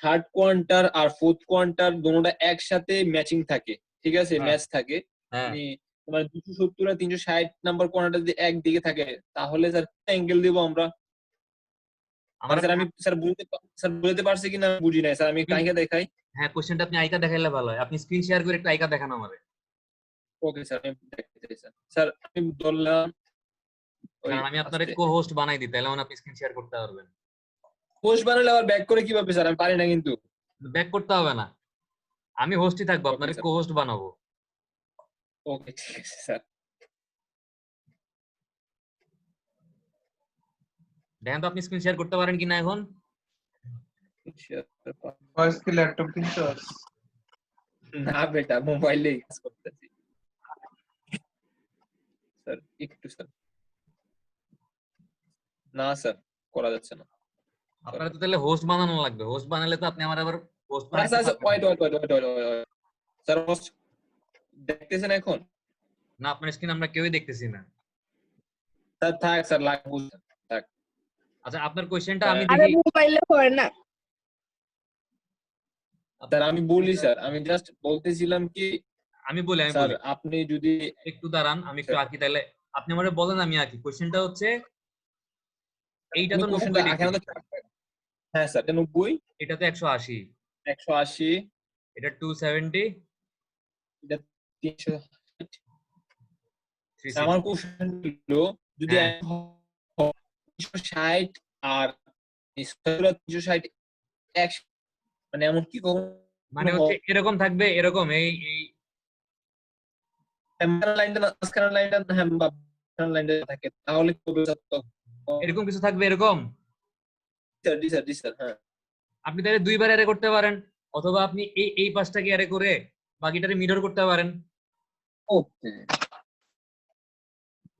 থার্ড কোয়ান্টার আর ফোর্থ কোয়ান্টার দুটোটা একসাথে ম্যাচিং থাকে, ঠিক আছে, হ্যাঁ। ম্যাচ থাকে, হ্যাঁ মানে তোমার 270 আর 360 নাম্বার কোয়ান্টার যদি একদিকে থাকে, তাহলে স্যার অ্যাঙ্গেল দিব আমরা। আমার স্যার আমি বলতে পারছি কিনা আমি বুঝি নাই স্যার, আমি কাহিকে দেখাই। হ্যাঁ, কোশ্চেনটা আপনি আইকা দেখাইলে ভালো হয়। আপনি স্ক্রিন শেয়ার করে একটু আইকা দেখান আমারে। ওকে স্যার, আমি দেখতে চাই স্যার। স্যার আমি ধরলাম কারণ আমি আপনার কো হোস্ট বানাই দিই, তাহলে আপনি স্ক্রিন শেয়ার করতে পারবেন। পোস্ট বানালে আবার ব্যাক করে কিভাবে স্যার? আমি পারি না কিন্তু। ব্যাক করতে হবে না, আমি হোস্টই থাকবো, আপনার Okay, sir. কো হোস্ট বানাবো। ওকে ঠিক আছে স্যার। দেখেন তো আপনি স্ক্রিন শেয়ার করতে পারেন কিনা এখন। বয়স কি ল্যাপটপ কিনছো? না বেটা, মোবাইলেই কাজ করতেছি স্যার। একটু স্যার, না স্যার করা যাচ্ছে না। আপনার তো তাহলে হোস্ট বানানো লাগবে, হোস্ট বানালে তো আপনি আমার আবার হোস্ট স্যার বানাইতে স্যার পারবেন ওয়েট না। স্যার host দেখতেছেন এখন? না, আপনার স্ক্রিন আমরা কেউই দেখতেছি না। স্যার থাক স্যার, লাগবো থাক। আচ্ছা আপনার কোশ্চেনটা আমি আরে দেখি। মোবাইলে হয় না। স্যার আমি বলি স্যার, আমি জাস্ট বলতেছিলাম কি আমি বলি স্যার, আপনি যদি একটু দাঁড়ান, আমি একটু আঁকি, তাহলে আপনি আমারে বলেন আমি আঁকি। কোশ্চেনটা হচ্ছে এইটা তো 90 ডিগ্রি, হ্যাঁ স্যার 90, এটা তো 180, 180, এটা 270, এটা 360। 360। আমার কোশ্চেন ছিল যদি হ্যাঁ। 360 আর 360 এক, মানে এমন কি মানে হচ্ছে এরকম থাকবে, এরকম এই লাইনটা থাকে, তাহলে কি হবে স্যার? এরকম কিছু থাকবে, এরকম। জি স্যার হ্যাঁ। আপনি তাহলে দুইবার অ্যারে করতে পারেন, অথবা আপনি এই পাশটাকে অ্যারে করে বাকিটারে মিরর করতে পারেন। ওকে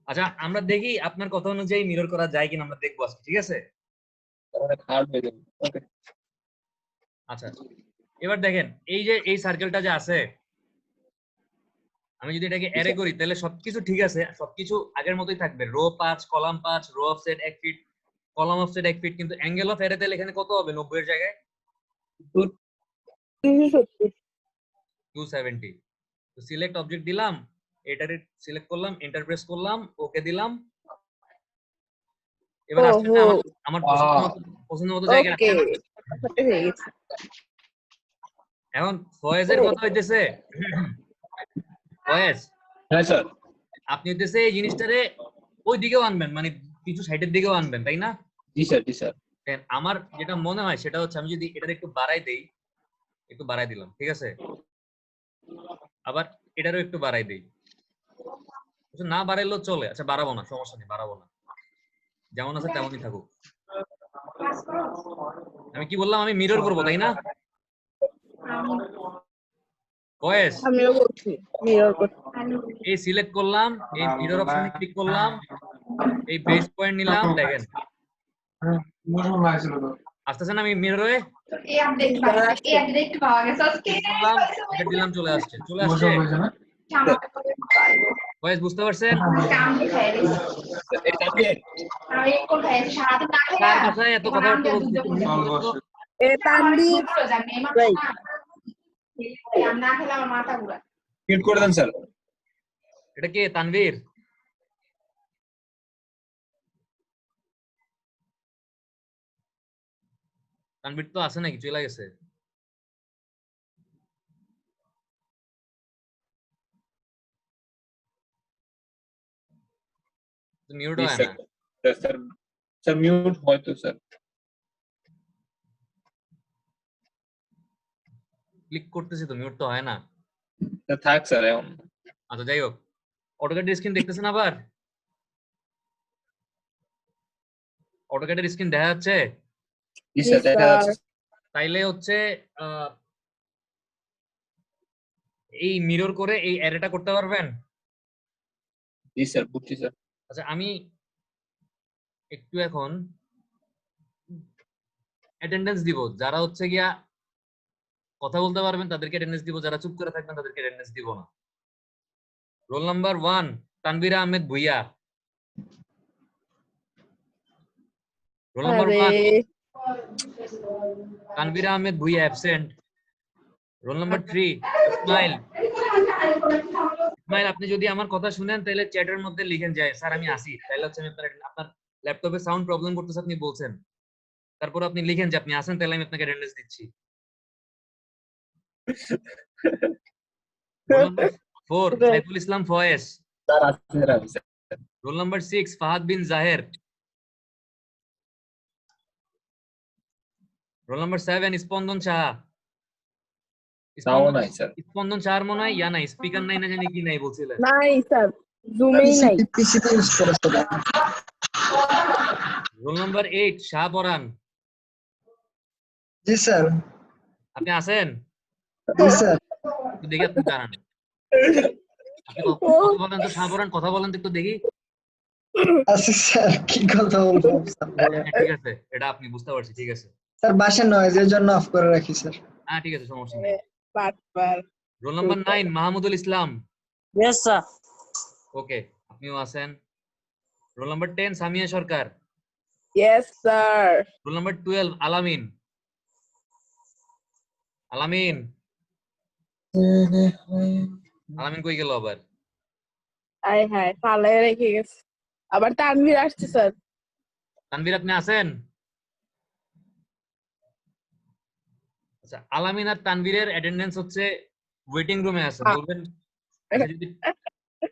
আচ্ছা আমরা দেখি আপনার কথা অনুযায়ী মিরর করা যায় কিনা, আমরা দেখবো আজকে, ঠিক আছে? হার্ড হয়ে যাবে। ওকে আচ্ছা এবার দেখেন এই যে এই সার্কেলটা যে আছে, আমি যদি এটাকে অ্যারে করি তাহলে সবকিছু ঠিক আছে, সবকিছু আগের মতোই থাকবে। Row 5, column 5, row offset 1 feet, column offset 1 feet, কিন্তু অ্যাঙ্গেল অফ অ্যারে তাহলে এখানে কত হবে 90 এর জায়গায়? 270। 270। তো সিলেক্ট অবজেক্ট দিলাম, এটারে সিলেক্ট করলাম, এন্টার প্রেস করলাম, ওকে দিলাম। এবার আসলে আমার পছন্দ মতো জায়গায় ওকে আসছে না? হয়ে গেছে। এখন ফয়েজের কথা হইতেছে, ফয়েজ হ্যাঁ স্যার। আপনি হইতেছে এই জিনিসটারে ওই দিকেও আনবেন, মানে কিছু সাইডের দিকেও আনবেন, তাই না? জি স্যার। আমার যেটা মনে হয় সেটা হচ্ছে আমি যদি এটার একটু বাড়াই দেই, একটু বাড়াই দিলাম, ঠিক আছে, আবার এটারও একটু বাড়াই দেই, না বাড়াইলেও চলে। আচ্ছা বাড়াবো না, সমস্যা নেই, বাড়াবো না, যেমন আছে তেমনই থাকুক। আমি কি বললাম, আমি মিরর করবো, তাই না? ফয়েজ আমিও বলছি মিরর করতে। এই সিলেক্ট করলাম, এই মিরর অপশনে ক্লিক করলাম, এই বেস পয়েন্ট নিলাম, দেখেন আসতেছে না আমি মিররে। এই আপডেট পাওয়া গেছে আজকে বললাম, এটা দিলাম, চলে আসছে ভয়েস বুঝতে পারছেন? কার বাসায় এত কথাবার্তা বলছি? একটু mute করো তো। তানভীর ভাই মিউট করে দেন স্যার। এটা কে? তানভীর? তানভীর তো আছে নাকি? চলে গেছে? মিউট হয় না। স্যার স্যার মিউট হয়তো স্যার। ক্লিক করতেছি তো, মিউট তো হয় না। থাক স্যার এখন। আচ্ছা যাই হোক, অটোক্যাডের স্ক্রিন দেখতেছেন আবার? অটোক্যাডের স্ক্রিন দেখা যাচ্ছে? জি স্যার দেখা যাচ্ছে। তাইলে হচ্ছে এই মিরর করে এই অ্যারেটা করতে পারবেন? জি স্যার বুঝছি স্যার। আচ্ছা আমি একটু এখন অ্যাটেন্ডেন্স দিব, যারা হচ্ছে গিয়া কথা বলতে পারবেন তাদেরকে অ্যাটেন্ডেন্স দিব, যারা চুপ করে থাকবেন তাদেরকে অ্যাটেন্ডেন্স দিব না। Roll number 1 Tanvira Ahmed Bhuiya. Roll number 1 Tanvira Ahmed Bhuiya absent. Roll number 3 Ismail. Ismail আপনি যদি আমার কথা শুনেন তাহলে চ্যাটের মধ্যে লিখেন যায় স্যার আমি আসি, তাহলে হচ্ছে আমি আপনার ল্যাপটপে সাউন্ড প্রবলেম করতেছে আপনি বলছেন, তারপর আপনি লিখেন যে আপনি আসেন, তাহলে আমি আপনাকে অ্যাটেন্ডেন্স দিচ্ছি। Roll number 4 Saiful Islam Faiz. Sir আছে। রোল নাম্বার 6 ফাহাদ বিন জাহের। রোল নাম্বার 7 স্পন্দন সাহা। তাও নাই স্যার। স্পন্দন সাহার মনে হয় ইয়া নাই, স্পিকার নাই না জানি কি নাই বলছিলেন। নাই স্যার, জুমেই নাই। পিসিতে ইউজ করে স্যার। রোল নাম্বার 8 শাহ পরান। জি স্যার। আপনি আছেন? জি স্যার। একটু দেখি আপনি দাঁড়ান। আপনি কথা বলেন তো, শাহ পরান কথা বলেন তো একটু দেখি। আচ্ছা স্যার, কি কথা বলবো স্যার বলেন। হ্যাঁ, ঠিক আছে, এটা আপনি বুঝতে পারছি, ঠিক আছে। স্যার বাসায় নয়েজের জন্য অফ করে রাখি স্যার। হ্যাঁ ঠিক আছে, সমস্যা নেই। বাটবার। Roll number 9 Mahmudul Islam. Yes sir. Okay, আপনিও আছেন। Roll number 10 Samia Sarkar. Yes sir. Roll number 12 Alamin. আলামিন আলামিন কই গেল আবার? হাই হাই ফালাই রেখে গেছে। আবার তানভীর আসছে স্যার। তানভীর আপনি আছেন? আচ্ছা আলামিন আর তানভীরের অ্যাটেন্ডেন্স হচ্ছে ওয়েটিং রুমে আছে, বলবেন এসে যদি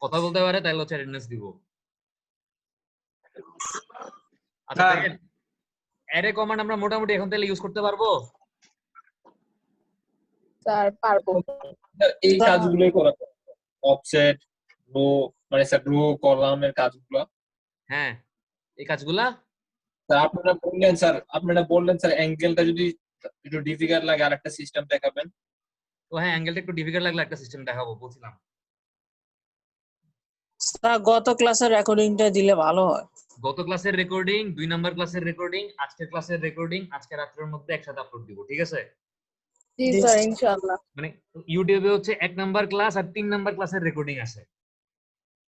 কথা বলতে পারে তাহলে হচ্ছে অ্যাটেন্ডেন্স দিব। আচ্ছা দেখেন, অ্যারে কমান্ড আমরা মোটামুটি এখন তাহলে ইউজ করতে পারবো? স্যার পারবো। এই কাজগুলোই করা, অফসেট, রো, মানে স্যার রো কলামের কাজগুলো। হ্যাঁ এই কাজগুলা স্যার আপনারা বললেন স্যার অ্যাঙ্গেলটা যদি একটু ডিফিকাল্ট লাগে আরেকটা সিস্টেম দেখাবেন। তো হ্যাঁ অ্যাঙ্গেলটা একটু ডিফিকাল্ট লাগলে একটা সিস্টেম দেখাবো বলছিলাম। স্যার গত ক্লাসের রেকর্ডিংটা দিলে ভালো হয়। গত ক্লাসের রেকর্ডিং, 2 নাম্বার ক্লাসের রেকর্ডিং, আজকের ক্লাসের রেকর্ডিং আজকে রাতের মধ্যে একসাথে আপলোড দিব, ঠিক আছে? জি স্যার ইনশাআল্লাহ। মানে ইউটিউবে হচ্ছে 1 নাম্বার ক্লাস আর 3 নাম্বার ক্লাসের রেকর্ডিং আছে।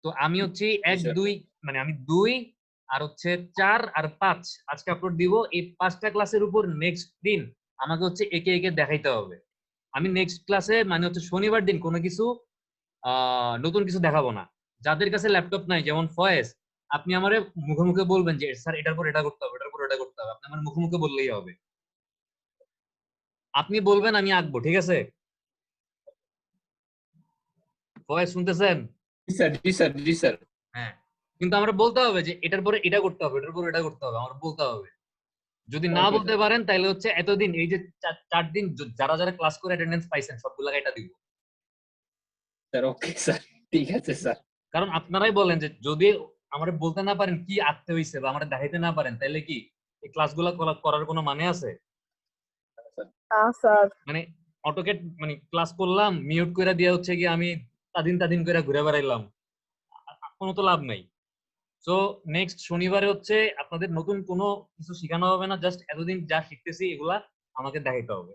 তো আমি হচ্ছে 1 2 মানে আমি 2 আর হচ্ছে 4 আর 5 আজকে আপলোড দিব। এই 5টা ক্লাসের উপর নেক্সট দিন আমাকে হচ্ছে একে একে দেখাইতে হবে। আমি নেক্সট ক্লাসে মানে হচ্ছে শনিবার দিন কোনো কিছু নতুন কিছু দেখাবো না। যাদের কাছে ল্যাপটপ নাই যেমন ফয়েজ, আপনি আমারে মুখে মুখে বলবেন যে স্যার এটার পর এটা করতে হবে, এটার পর এটা করতে হবে, আপনি আমার মুখে মুখে বললেই হবে। আপনি বলবেন আমি আঁকবো, ঠিক আছে? ফয়েজ শুনতেছেন? জি স্যার। হ্যাঁ কিন্তু আমরা বলতে হবে যে এটার পরে এটা করতে হবে, এটার পরে এটা করতে হবে, আমরা বলতে হবে। যদি না বলতে পারেন তাহলে হচ্ছে এতদিন এই যে 4 দিন যারা যারা ক্লাস করে অ্যাটেন্ডেন্স পাইছেন সবগুলোকে এটা দিব। স্যার ওকে স্যার, ঠিক আছে স্যার। কারণ আপনারাই বলেন যে যদি আমরা বলতে না পারেন কি আঁকতে হইছে বা আমরা দেখাইতে না পারেন তাহলে কি এই ক্লাসগুলো করার কোনো মানে আছে? স্যার মানে অটোক্যাড মানে ক্লাস করলাম মিউট করে দিয়ে হচ্ছে কি আমি তাদিন করে ঘুরে বেড়াইলাম, কোনো তো লাভ নাই। সো নেক্সট শনিবারে হচ্ছে আপনাদের নতুন কোনো কিছু শেখানো হবে না, জাস্ট এতদিন যা শিখতেছি এগুলা আমাকে দেখাইতে হবে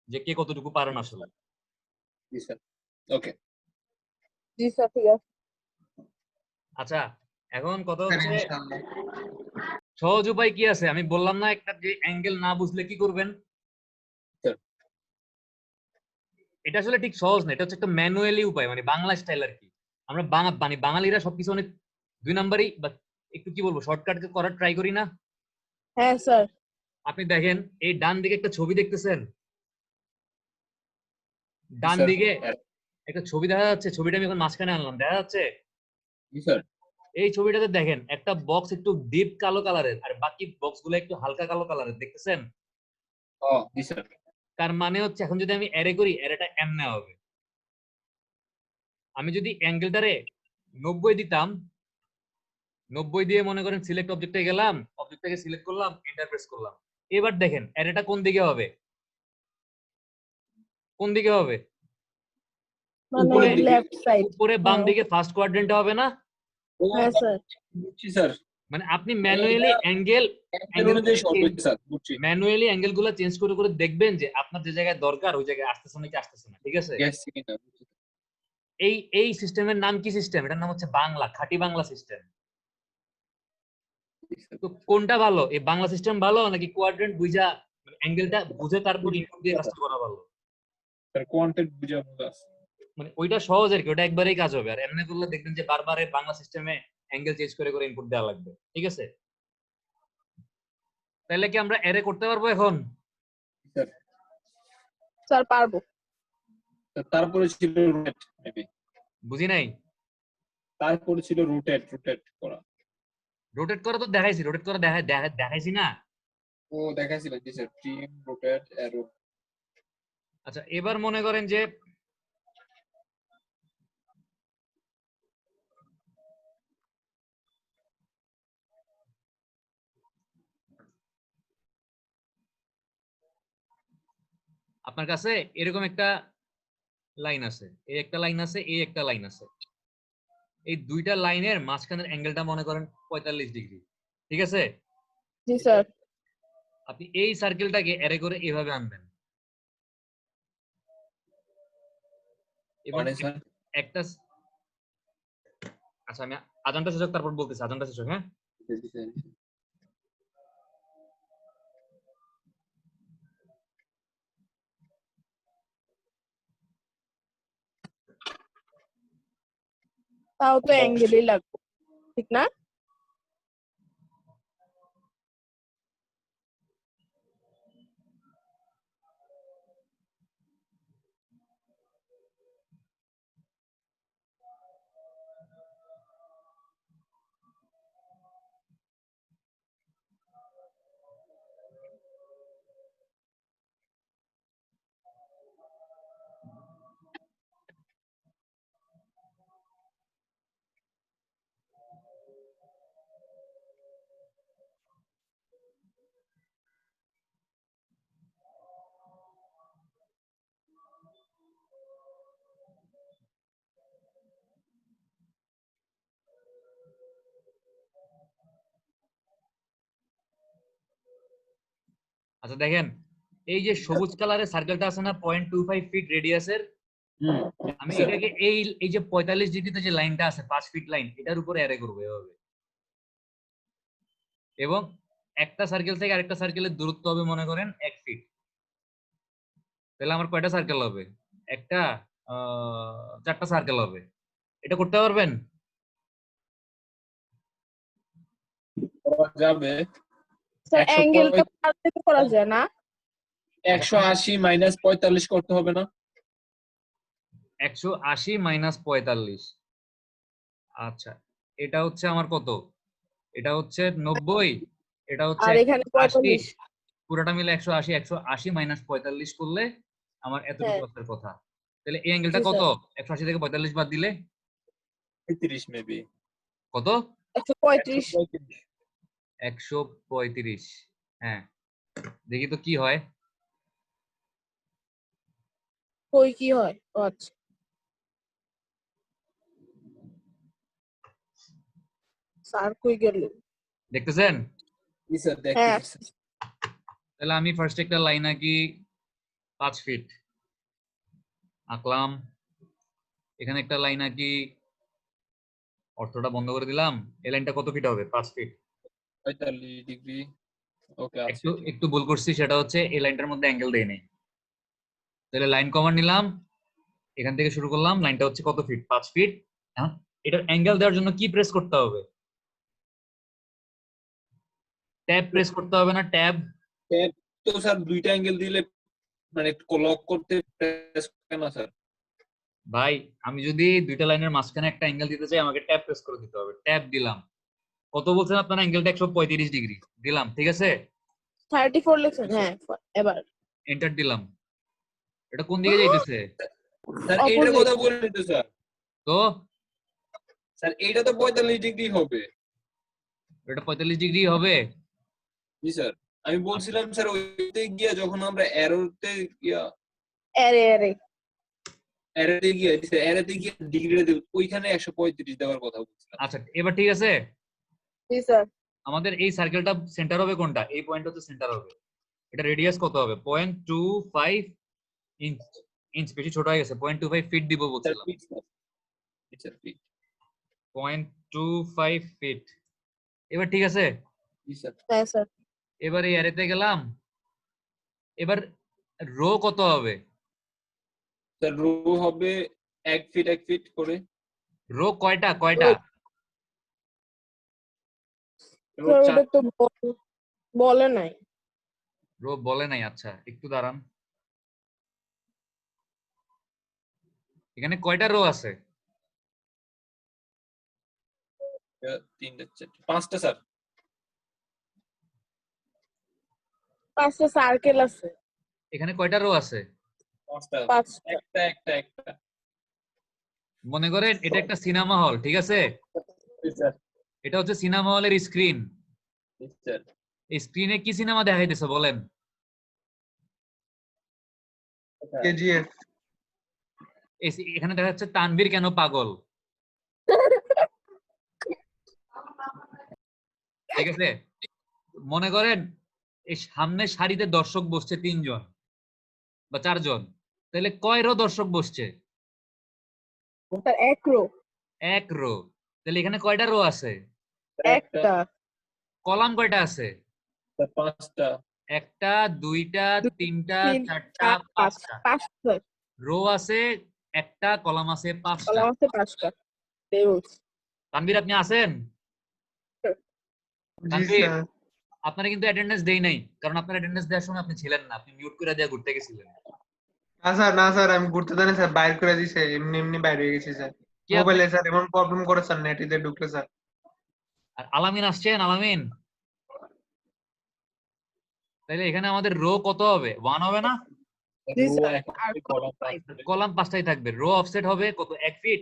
যে কে কতটুকু পারেন আসলে। জি স্যার। ওকে জি স্যার ঠিক আছে। আচ্ছা এখন কথা স্যার হচ্ছে ইনশাআল্লাহ। সহজ উপায় কি আছে? আমি বললাম না একটা যে অ্যাঙ্গেল না বুঝলে কি করবেন। স্যার। এটা আসলে ঠিক সহজ না, এটা হচ্ছে একটা ম্যানুয়ালি উপায়, মানে বাংলা স্টাইল আর কি। আমরা মানে বাঙালিরা সবকিছু অনেক 2 নাম্বারই বা একটু কি বলবো শর্টকাট করার ট্রাই করি না। হ্যাঁ স্যার। আপনি দেখেন এই ডান দিকে একটা ছবি দেখতেছেন, ডান স্যার। দিকে একটা ছবি দেখা যাচ্ছে, ছবিটা আমি এখন মাঝখানে আনলাম, দেখা যাচ্ছে? জি স্যার। এই ছবিটাতে দেখেন একটা বক্স একটু ডিপ কালো কালারের আর বাকি বক্স গুলো একটু হালকা কালো কালারের, দেখতেছেন? জি স্যার। তার মানে হচ্ছে এখন যদি আমি অ্যারে করি, অ্যারেটা এমনে হবে। আমি যদি অ্যাঙ্গেলটারে 90 দিতাম, 90 দিয়ে মনে করেন সিলেক্ট অবজেক্টে গেলাম, অবজেক্টটাকে সিলেক্ট করলাম, এন্টার প্রেস করলাম। এবার দেখেন অ্যারেটা কোন দিকে হবে, কোন দিকে হবে? মানে উপরের দিকে। Left side. উপরে বাম দিকে ফার্স্ট কোয়াড্রেন্টে হবে না? হ্যাঁ স্যার। বুঝছি স্যার। মানে আপনি ম্যানুয়ালি অ্যাঙ্গেল অনুযায়ী সরবে স্যার, বুঝছি। ম্যানুয়ালি অ্যাঙ্গেল গুলো চেঞ্জ করে করে দেখবেন যে আপনার যে জায়গায় দরকার ওই জায়গায় আসতেছে নাকি আসতেছে না, ঠিক আছে? গ্যাস কিনা বুঝছি। এই সিস্টেমের নাম কি সিস্টেম? এটার নাম হচ্ছে বাংলা, খাঁটি বাংলা সিস্টেম। তো কোনটা ভালো, এই বাংলা সিস্টেম ভালো নাকি কোয়াড্রেন্ট বুঝা মানে অ্যাঙ্গেলটা বুঝে তারপর ইনপুট দিয়ে কাজটা করা ভালো? স্যার কোয়ান্টেন্ট বুঝা বুঝা মানে ওইটা সহজ আর কি, ওটা একবারেই কাজ হবে। আর এমনি করলে দেখবেন যে বারবার এই বাংলা সিস্টেমে অ্যাঙ্গেল চেঞ্জ করে করে ইনপুট দেওয়া লাগবে, ঠিক আছে? তাহলে কি আমরা অ্যারে করতে পারবো এখন? স্যার। স্যার পারবো। তারপরে ছিল রোটেট মেবি। বুঝি নাই। তারপরে ছিল রোটেট করা। রোটেট করা তো দেখাইছি, রোটেট করা দেখাইছি না? ও দেখাইছিল জি স্যার, ট্রিম রোটেট অ্যারো। আচ্ছা এবার মনে করেন যে আপনার কাছে এরকম একটা লাইন আছে, এই একটা লাইন আছে, এই একটা লাইন আছে। এই দুইটা লাইনের মাঝখানের অ্যাঙ্গেলটা মনে করেন 45 ডিগ্রি, ঠিক আছে? জি স্যার। আপনি এই সার্কেলটাকে অ্যারে করে এভাবে আনবেন এবং মানে স্যার একটা আচ্ছা আমি আজানটা শেষ হোক তারপর বলতেছি, আজানটা শেষ হোক। হ্যাঁ জি স্যার। তাও তো অ্যাঙ্গেলই লাগবে, ঠিক না? আচ্ছা দেখেন এই যে সবুজ কালারের সার্কেলটা আছে না 0.25 ফিট রেডিয়াসের, আমি এটাকে এই যে 45 ডিগ্রিতে যে লাইনটা আছে 5 ফিট লাইন, এটার উপরে অ্যারে করব এভাবে। এবং একটা সার্কেল থেকে আরেকটা সার্কেলের দূরত্ব হবে মনে করেন 1 ফিট। তাহলে আমার কয়টা সার্কেল হবে? একটা 4টা সার্কেল হবে। এটা করতে পারবেন? যাবে। স্যার অ্যাঙ্গেলটা পার থেকে করা যায় না? 180 মাইনাস 45 করতে হবে না? 180 মাইনাস 45। আচ্ছা এটা হচ্ছে আমার কত? এটা হচ্ছে 90, এটা হচ্ছে আর এখানে 45। পুরোটা মিলে 180, 180 মাইনাস 45 করলে আমার এতটুকু আসার কথা। তাহলে এই অ্যাঙ্গেলটা কত? 180 থেকে 45 বাদ দিলে 35 মেবি। কত? 135। 135। হ্যাঁ দেখি তো কি হয়। কই কি হয়? ও আচ্ছা। স্যার কই গেল? দেখতেছেন? জি স্যার হ্যাঁ। দেখতেছি। তাহলে আমি ফার্স্ট একটা লাইন আঁকি 5 ফিট আঁকলাম। এখানে একটা লাইন আঁকি, অর্থটা বন্ধ করে দিলাম। এই লাইনটা কত ফিট হবে? 5 ফিট। 45 ডিগ্রি। ওকে আছে। একটু একটু ভুল করছি, সেটা হচ্ছে এই লাইনটার মধ্যে অ্যাঙ্গেল দেই নাই। তাহলে লাইন কমান্ড নিলাম, এখান থেকে শুরু করলাম। লাইনটা হচ্ছে কত ফিট? 5 ফিট। এখন এটার অ্যাঙ্গেল দেওয়ার জন্য কি প্রেস করতে হবে? ট্যাব প্রেস করতে হবে না? ট্যাব। ট্যাব তো স্যার দুইটা অ্যাঙ্গেল দিলে মানে লক করতে প্রেস করে না স্যার। ভাই আমি যদি দুইটা লাইনের মাঝখানে একটা অ্যাঙ্গেল দিতে চাই, আমাকে ট্যাব প্রেস করে দিতে হবে। ট্যাব দিলাম। কত বলছেন আপনার? অ্যাঙ্গেলটা 135 ডিগ্রি দিলাম, ঠিক আছে। 34 লিখছেন, হ্যাঁ এবার এন্টার দিলাম। এটা কোন দিকে যাইতেছে? স্যার এইটার কথা বললেন তো স্যার। তো স্যার এইটা তো 45 ডিগ্রি হবে। এটা 45 ডিগ্রি হবে। জি স্যার, আমি বলছিলাম স্যার ওইতে গিয়া যখন আমরা অ্যারোতে গিয়া এরে অ্যারোতে গিয়া অ্যারোতে গিয়া ডিগ্রিটা দেব, ওইখানে 135 দেওয়ার কথা বলছিলাম। আচ্ছা এবার ঠিক আছে। জি স্যার। আমাদের এই সার্কেলটা সেন্টার হবে কোনটা? এই পয়েন্ট হচ্ছে সেন্টার হবে। এটা রেডিয়াস কত হবে? 0.25 ইঞ্চ। ইঞ্চ বেশি ছোট হয়ে গেছে, 0.25 ফিট দিব বলছিলাম। 0.25 ফিট। এবার ঠিক আছে। হ্যাঁ স্যার। এবার এই অ্যারেতে গেলাম। এবার রো কত হবে? স্যার রো হবে 1 ফিট 1 ফিট করে। রো কয়টা কয়টা? Row sir 4। ওটা তো বলে নাই। রো বলে নাই? আচ্ছা একটু দাঁড়ান। এখানে কয়টা রো আছে? 3 4 5টা স্যার। 5টা সার্কেল আছে। এখানে কয়টা রো আছে? 5টা। 5টা। একটা। মনে করেন এটা একটা সিনেমা হল, ঠিক আছে। এটা হচ্ছে সিনেমা হলের স্ক্রিন। এই স্ক্রিনে কি সিনেমা দেখাইতেছে বলেন? কেজিএফ। এখানে দেখা যাচ্ছে তানভীর কেন পাগল, ঠিক আছে। মনে করেন এই সামনে সারিতে দর্শক বসছে 3 জন বা 4 জন, তাহলে কয় রো দর্শক বসছে? Sir 1 row. 1 রো। তাহলে এখানে কয়টা রো আছে? একটা। কলাম কয়টা আছে? 5টা। একটা, দুইটা, তিনটা, চারটা, 5টা। 5টা। রো আছে একটা, কলাম আছে 5টা। কলাম আছে 5টা। তানভীর আপনি আছেন? জি তানভীর স্যার। আপনারা কিন্তু অ্যাটেন্ডেন্স দেই নাই, কারণ আপনার অ্যাটেন্ডেন্স দেওয়ার সময় আপনি ছিলেন না, আপনি মিউট করে দিয়ে ঘুরতে গেছিলেন। না স্যার আমি ঘুরতে জানি স্যার, বাইর করে দিছে, এমনি বাইরে হয়ে গেছি স্যার। কি মোবাইলে স্যার এমন প্রবলেম করে স্যার, নেটিতে ঢুকলে স্যার। আর আলামিন আসছেন? আলামিন, তাহলে এখানে আমাদের রো কত হবে? 1 হবে না? কলাম 5টাই থাকবে। রো অফসেট হবে কত? 1 ফিট।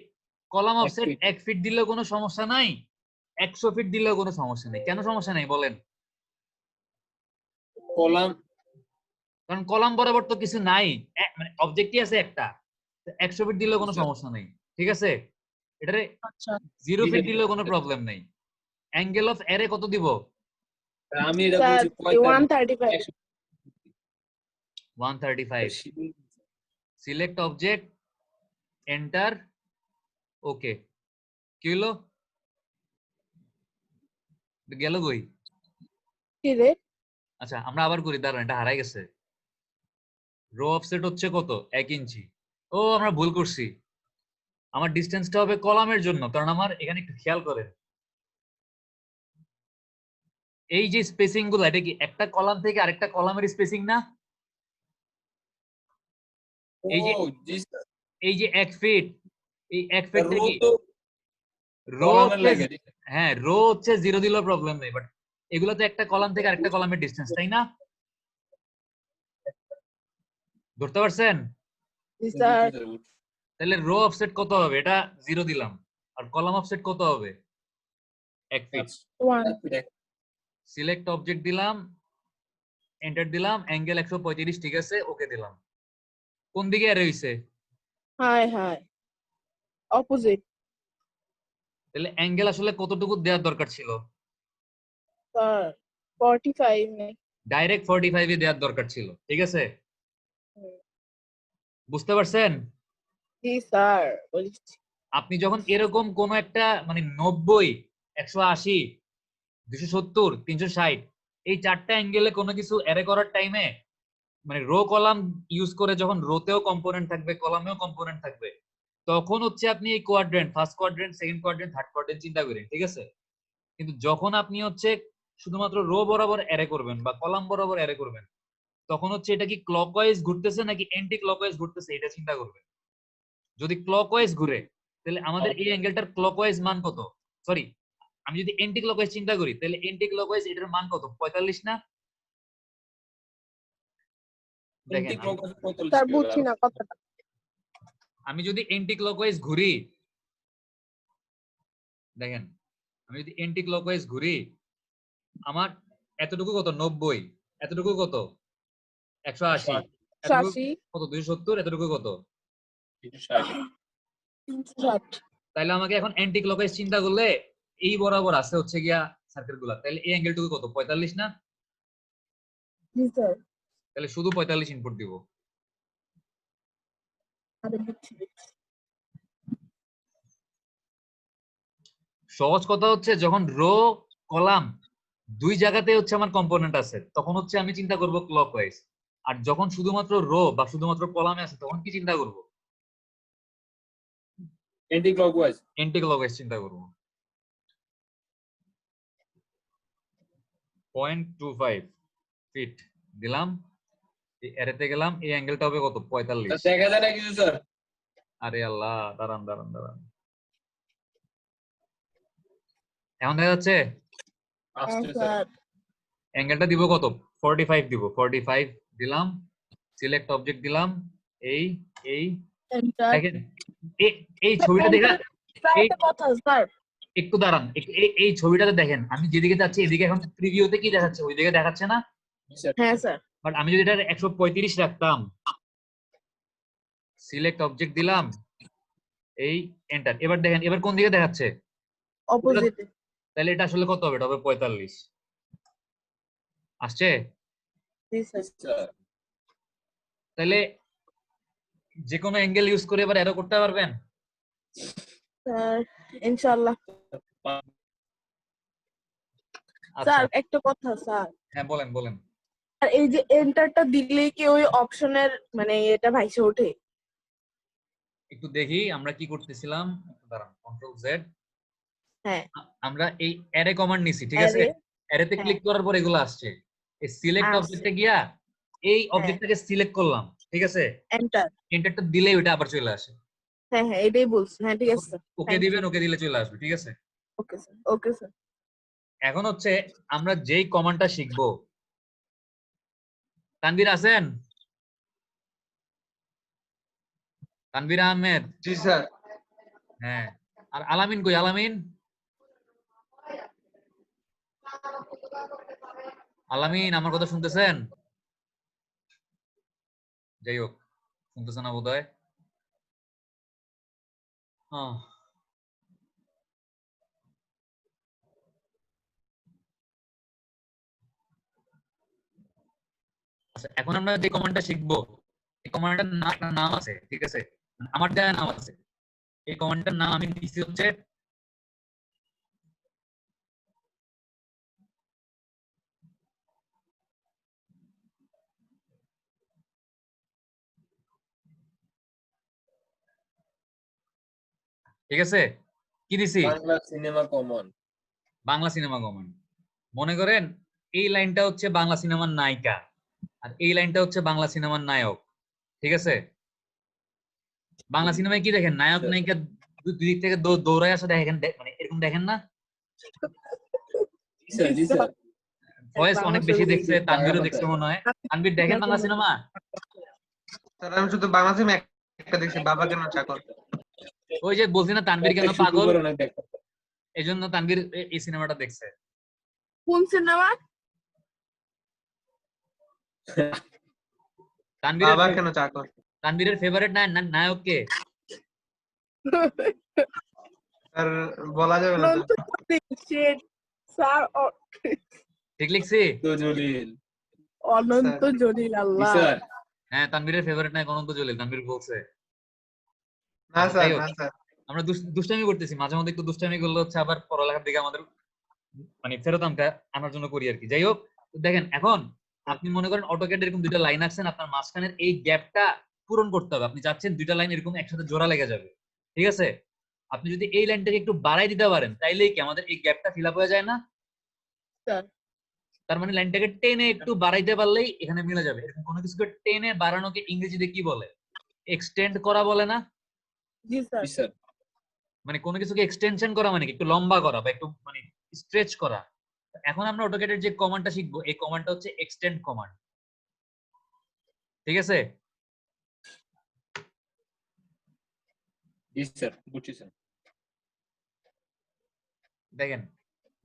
কলাম অফসেট 1 ফিট দিলেও কোনো সমস্যা নাই, 100 ফিট দিলেও কোনো সমস্যা নেই। কেন সমস্যা নেই বলেন? কলাম, কারণ কলাম বরাবর তো কিছু নাই, মানে অবজেক্টই আছে একটা। 100 ফিট দিলেও কোনো সমস্যা নেই, ঠিক আছে। এটারে 0 ফিট দিলেও কোনো প্রবলেম নেই। অ্যাঙ্গেল অফ এরে কত দিব? আমি এটা বলছি 135। 135। সিলেক্ট অবজেক্ট, এন্টার, ওকে। কি হলো? গেল কই? কি রে? আচ্ছা আমরা আবার করি, দাঁড়ান, এটা হারাই গেছে। রো অফসেট হচ্ছে কত? 1 ইঞ্চি। ও আমরা ভুল করছি, আমার ডিসটেন্সটা হবে কলামের জন্য, কারণ আমার এখানে একটু খেয়াল করেন এই যে স্পেসিং গুলো, এটা কি একটা কলাম থেকে আরেকটা কলামের স্পেসিং না? এই যে 1 ফিট, এই 1 ফিটটা কি রো? হ্যাঁ রো হচ্ছে 0 দিলেও প্রবলেম নেই, বাট এগুলো তো একটা কলাম থেকে আরেকটা কলামের ডিসটেন্স, তাই না? ধরতে পারছেন? তাহলে রো অফসেট কত হবে? এটা 0 দিলাম। আর কলাম অফসেট কত হবে? 1 ফিট। সিলেক্ট অবজেক্ট দিলাম, এন্টার দিলাম, অ্যাঙ্গেল 135, ঠিক আছে, ওকে দিলাম। কোন দিকে এর হইছে? High opposite. তাহলে অ্যাঙ্গেল আসলে কতটুকু দেওয়ার দরকার ছিল? স্যার 45 নেই। ডাইরেক্ট 45 এ দেওয়ার দরকার ছিল, ঠিক আছে? বুঝতে পারছেন? জি স্যার বলছি। আপনি যখন এরকম কোন একটা মানে 90, 180, 270, 360 এই চারটা অ্যাঙ্গেলে কোনো কিছু অ্যারে করার টাইমে মানে রো কলাম ইউজ করে যখন রোতেও কম্পোনেন্ট থাকবে কলামেও কম্পোনেন্ট থাকবে, তখন হচ্ছে আপনি এই quadrant, first quadrant, second quadrant, third quadrant চিন্তা করেন, ঠিক আছে? কিন্তু যখন আপনি হচ্ছে শুধুমাত্র রো বরাবর অ্যারে করবেন বা কলাম বরাবর অ্যারে করবেন, তখন হচ্ছে এটা কি ক্লকওয়াইজ ঘুরতেছে নাকি অ্যান্টি ক্লকওয়াইজ ঘুরতেছে এটা চিন্তা করবেন। যদি ক্লকওয়াইজ ঘুরে তাহলে আমাদের এই অ্যাঙ্গেলটার ক্লকওয়াইজ মান কত? সরি, আমি যদি অ্যান্টি ক্লকওয়াইজ চিন্তা করি তাহলে অ্যান্টি ক্লকওয়াইজ এটার মান কত? 45 না? দেখেন স্যার বুঝছি না কথাটা। আমি যদি অ্যান্টি ক্লকওয়াইজ ঘুরি, দেখেন আমি যদি অ্যান্টি ক্লকওয়াইজ ঘুরি, আমার এতটুকু কত? 90, এতটুকু কত? 180, এতটুকু 180, কত? 270, এতটুকু কত? 360। তাইলে আমাকে এখন অ্যান্টি ক্লকওয়াইজ চিন্তা করলে এই বরাবর আছে হচ্ছে গিয়া সার্কেল গুলা, তাহলে এই অ্যাঙ্গেলটুকু কত? 45 না? জি স্যার। তাহলে শুধু 45 ইনপুট দিব। আরে বুঝছি। সহজ কথা হচ্ছে যখন রো কলাম দুই জায়গাতে হচ্ছে আমার কম্পোনেন্ট আছে তখন হচ্ছে আমি চিন্তা করব ক্লকওয়াইজ, আর যখন শুধুমাত্র রো বা শুধুমাত্র কলামে আছে তখন কি চিন্তা করব? Anti clockwise. অ্যান্টি ক্লকওয়াইজ চিন্তা করব। 0.25 ফিট দিলাম, এই অ্যারেতে গেলাম, এই অ্যাঙ্গেলটা হবে কত? 45। দেখা যায় না কিছু স্যার? আরে আল্লাহ, দাঁড়ান দাঁড়ান দাঁড়ান, এখন দেখা যাচ্ছে? আসছে স্যার। অ্যাঙ্গেলটা দিব কত? 45 দিব। 45 দিলাম, সিলেক্ট অবজেক্ট দিলাম, এই এই এন্টার। দেখেন এই ছবিটা দেখা, এই কথা স্যার একটু দাঁড়ান, এই ছবিটাতে দেখেন আমি যেদিকে যাচ্ছি এদিকে এখন প্রিভিউতে কি দেখাচ্ছে? ওই দিকে দেখাচ্ছে না? হ্যাঁ স্যার। বাট আমি যদি এটা 135 রাখতাম, সিলেক্ট অবজেক্ট দিলাম, এই এন্টার, এবার দেখেন এবার কোন দিকে দেখাচ্ছে? অপোজিটে। তাহলে এটা আসলে কত হবে? এটা হবে 45। আসছে? জি স্যার। তাহলে যে কোনো অ্যাঙ্গেল ইউজ করে এবার অ্যারো করতে পারবেন? স্যার ইনশাআল্লাহ। আচ্ছা স্যার একটা কথা স্যার। হ্যাঁ বলেন বলেন। আর এই যে এন্টারটা দিলেই কি ওই অপশনের মানে এটা ভাইসে ওঠে? একটু দেখি আমরা কি করতেছিলাম, একটু দাঁড়ান, কন্ট্রোল জেড। হ্যাঁ আমরা এই অ্যারে কমান্ড নিছি, ঠিক আছে? অ্যারেতে হ্যাঁ। ক্লিক করার পর এগুলো আসছে, এই সিলেক্ট আসছে। অবজেক্টে গিয়া এই অবজেক্টটাকে সিলেক্ট করলাম, ঠিক আছে? এন্টার। এন্টারটা দিলেই ওটা আবার চলে আসে। হ্যাঁ হ্যাঁ এটাই বলছি। হ্যাঁ ঠিক আছে স্যার। ওকে দিবেন, ওকে দিলে চলে আসবে, ঠিক আছে? Okay sir. Okay sir. এখন হচ্ছে আমরা যেই কমান্ডটা শিখবো, তানভীর আছেন? তানভীর আহমেদ? জি স্যার। হ্যাঁ, আর আলামিন কই? আলামিন, আলামিন আমার কথা শুনতেছেন? যাই হোক, শুনতেছে না বোধহয়। আচ্ছা এখন আমরা যে কমান্ডটা শিখবো এই কমান্ডটার নাম আছে, ঠিক আছে? আমার দেওয়া নাম আছে। এই কমান্ডটার নাম আমি দিচ্ছি হচ্ছে ঠিক আছে কি দিছি? Bangla cinema common. Bangla cinema command. মনে করেন এই লাইনটা হচ্ছে বাংলা সিনেমার নায়িকা আর এই লাইনটা হচ্ছে বাংলা সিনেমার নায়ক, ঠিক আছে? বাংলা সিনেমায় কি দেখেন, নায়ক নায়িকা দুই দিক থেকে দৌড়ায় আসা দেখেন, মানে এরকম দেখেন না? জি স্যার। ভয়েস অনেক বেশি দেখছে, তানভীরও দেখছে মনে হয়। তানভীর দেখেন বাংলা সিনেমা? স্যার আমি শুধু বাংলা সিনেমা একটা দেখছি, বাবা কেন চাকর। ওই যে বলছি না তানভীর কেন পাগল, এই জন্য তানভীর এই সিনেমাটা দেখছে। কোন সিনেমা? বাবা কেন চাকর। তানভীরের ফেভারিট নায়ক কে? স্যার বলা যাবে না স্যার ঠিক লিখছি? তো জলিল। অনন্ত জলিল জি আল্লাহ। স্যার। হ্যাঁ, তানভীরের ফেভারিট নায়ক অনন্ত জলিল, তানভীর বলছে। না আচ্ছা, স্যার যাই হোক, না স্যার আমরা দুষ্টামি করতেছি, মাঝে মধ্যে একটু দুষ্টামি করলে হচ্ছে আবার পড়ালেখার দিকে আমাদের মানে ফেরত আনার জন্য করি আর কি। যাই হোক, তো দেখেন এখন আপনি মনে করেন অটোক্যাড এরকম দুইটা লাইন আছেন, আপনার মাঝখানের এই গ্যাপটা পূরণ করতে হবে। আপনি চাচ্ছেন দুইটা লাইন এরকম একসাথে জোড়া লেগে যাবে, ঠিক আছে? আপনি যদি এই লাইনটাকে একটু বাড়াই দিতে পারেন তাইলেই কি আমাদের এই গ্যাপটা ফিল আপ হয়ে যায় না? স্যার তার মানে লাইনটাকে টেনে একটু বাড়াইতে পারলেই এখানে মিলে যাবে। এরকম কোনো কিছুকে টেনে বাড়ানোকে ইংরেজিতে কি বলে? এক্সটেন্ড করা বলে না? জি স্যার। জি স্যার। মানে কোনো কিছুকে এক্সটেনশন করা মানে কি একটু লম্বা করা বা একটু মানে স্ট্রেচ করা। এখন আমরা অটোক্যাডের যে কমান্ডটা শিখবো এই কমান্ডটা হচ্ছে এক্সটেন্ড কমান্ড, ঠিক আছে? জি স্যার, বুঝছি স্যার। দেখেন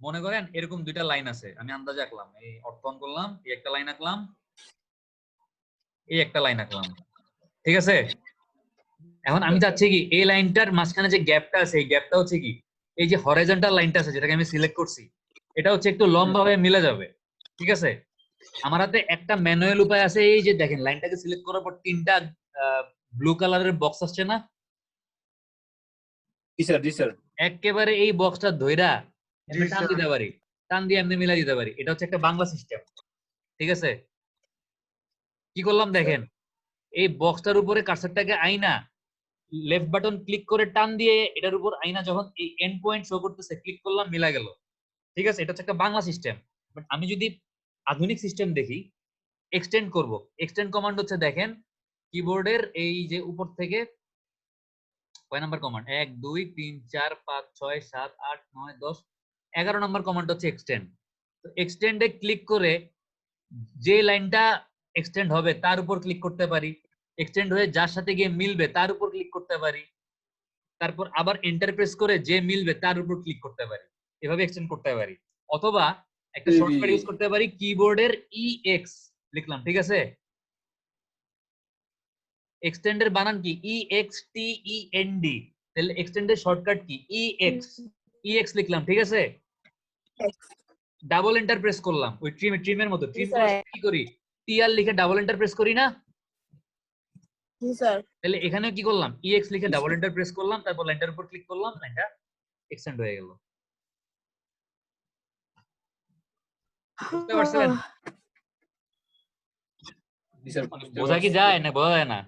মনে করেন এরকম দুইটা লাইন আছে, আমি আন্দাজে আঁকলাম, এই অর্থন করলাম, এই একটা লাইন আঁকলাম, এই একটা লাইন আঁকলাম, ঠিক আছে? এখন আমি চাচ্ছি কি এই লাইনটার মাঝখানে যে গ্যাপটা আছে এই গ্যাপটা হচ্ছে কি এই যে হরাইজন্টাল লাইনটা আছে যেটাকে আমি সিলেক্ট করছি এটা হচ্ছে একটু লম্বা হয়ে মিলে যাবে, ঠিক আছে? আমার হাতে একটা ম্যানুয়াল উপায় আছে, এই যে দেখেন লাইনটাকে সিলেক্ট করার পর তিনটা ব্লু কালারের বক্স আসছে না? জি স্যার, জি স্যার। একেবারে এই বক্সটা ধইরা জি এমনি টান স্যার দিতে পারি, টান দিয়ে এমনি মিলাই দিতে পারি। এটা হচ্ছে একটা বাংলা সিস্টেম, ঠিক আছে? কি করলাম দেখেন, এই বক্সটার উপরে কার্সারটাকে আইনা লেফট বাটন ক্লিক করে টান দিয়ে এটার উপর আইনা যখন এই এন্ড পয়েন্ট শো করতেছে ক্লিক করলাম, মিলা গেল, ঠিক আছে? এটা হচ্ছে একটা বাংলা সিস্টেম। বাট আমি যদি আধুনিক সিস্টেম দেখি, এক্সটেন্ড করব, এক্সটেন্ড কমান্ড হচ্ছে দেখেন কিবোর্ডের এই যে উপর থেকে কয় নাম্বার কমান্ড, 1 2 3 4 5 6 7 8 9 10 11 নাম্বার কমান্ড হচ্ছে এক্সটেন্ড। তো এক্সটেন্ডে ক্লিক করে যে লাইনটা এক্সটেন্ড হবে তার উপর ক্লিক করতে পারি, এক্সটেন্ড হয়ে যার সাথে গিয়ে মিলবে তার উপর ক্লিক করতে পারি, তারপর আবার এন্টার প্রেস করে যে মিলবে তার উপর ক্লিক করতে পারি, এভাবে এক্সটেন্ড করতে পারি। অথবা একটা শর্টকাট ইউজ করতে পারি, কিবোর্ডের EX লিখলাম, ঠিক আছে? এক্সটেন্ডের বানান কি EXTEND, তাহলে এক্সটেন্ডের শর্টকাট কি EX লিখলাম, ঠিক আছে? ডাবল এন্টার প্রেস করলাম, ওই ট্রিমের মতো ট্রিম কি করি TR লিখে ডাবল এন্টার প্রেস করি না? জি স্যার। তাহলে এখানে কি করলাম EX লিখে ডাবল এন্টার প্রেস করলাম, তারপর লাইনটার উপর ক্লিক করলাম, লাইনটা এক্সটেন্ড হয়ে গেল। বুঝতে পারছেন? জি স্যার, বোঝা কি যায় না বোঝা যায় না?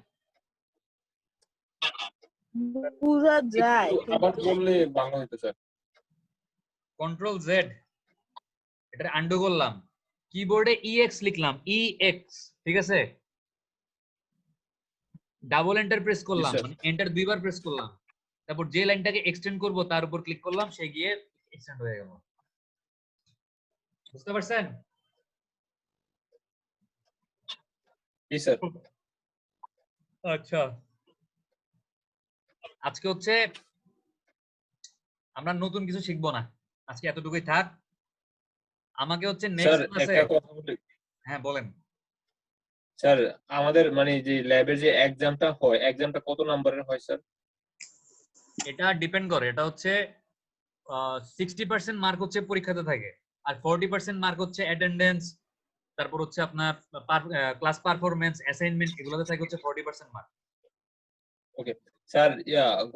বুঝা যায় আবার বললে ভালো হতো স্যার। কন্ট্রোল জেড এটা আন্ডু করলাম, কিবোর্ডে EX লিখলাম EX, ঠিক আছে? ডাবল এন্টার প্রেস করলাম, মানে এন্টার দুইবার প্রেস করলাম, তারপর যে লাইনটাকে এক্সটেন্ড করব তার উপর ক্লিক করলাম, সে গিয়ে এক্সটেন্ড হয়ে গেল। বুঝতে পারছেন? জি স্যার। আচ্ছা, আজকে হচ্ছে আমরা নতুন কিছু শিখবো না, আজকে এতটুকুই থাক। আমাকে হচ্ছে স্যার নেক্সট ক্লাসে, একটা কথা বলি। হ্যাঁ বলেন। স্যার আমাদের মানে যে ল্যাবের যে এক্সামটা হয়, এক্সামটা কত নম্বরের হয় স্যার? এটা ডিপেন্ড করে, এটা হচ্ছে 60% মার্ক হচ্ছে পরীক্ষাতে থাকে, আর 40% মার্ক হচ্ছে অ্যাটেন্ডেন্স, তারপর হচ্ছে আপনার ক্লাস পারফরম্যান্স, অ্যাসাইনমেন্ট, এগুলোতে থাকে হচ্ছে 40% মার্ক। ওকে স্যার,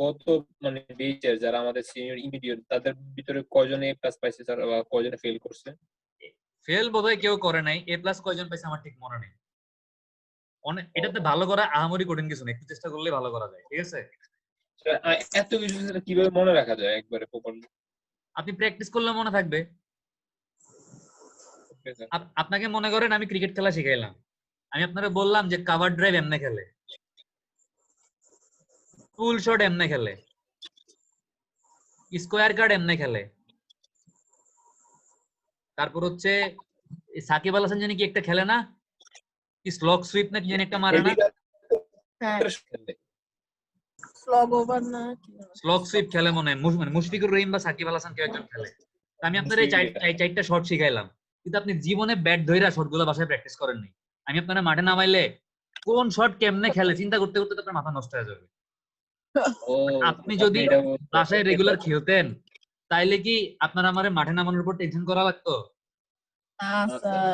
গত মানে বেচের যারা আমাদের সিনিয়র ইমিডিয়েট তাদের ভিতরে কয়জনে প্লাস পাইছে স্যার, বা কয়জনে ফেল করছে? ফেল বোধহয় কেউ করে নাই, এ প্লাস কয়জন পাইছে আমার ঠিক মনে নেই। অনেক এটাতে ভালো করা আহামরি কঠিন কিছু নেই, একটু চেষ্টা করলেই ভালো করা যায়, ঠিক আছে? এত কিছু কিভাবে মনে রাখা যায় একবারে প্রপারলি? আপনি প্র্যাকটিস করলে মনে থাকবে। আপনাকে মনে করেন আমি ক্রিকেট খেলা শিখাইলাম, আমি আপনাকে বললাম যে কভার ড্রাইভ এমনে খেলে, ফুল শট এমনে খেলে, স্কোয়ার কার্ড এমনে খেলে, তারপর হচ্ছে সাকিব আল হাসান জানি কি একটা খেলে না, কি স্লগ সুইপ না কি জানি একটা মারে না, হ্যাঁ স্লগ ওভার না স্লগ সুইপ খেলে মনে হয়, মানে মুশফিকুর রহিম বা সাকিব আল হাসান কেউ একজন খেলে। আমি আপনার এই চারটা শট শিখাইলাম, কিন্তু আপনি জীবনে ব্যাট ধইরা শটগুলো বাসায় প্র্যাকটিস করেন নাই। আমি আপনার মাঠে নামাইলে কোন শট কেমনে খেলে চিন্তা করতে করতে আপনার মাথা নষ্ট হয়ে যাবে। আপনি যদি বাসায় রেগুলার খেলতেন তাইলে কি আপনার আমারে মাঠে নামানোর উপর টেনশন করা লাগতো? স্যার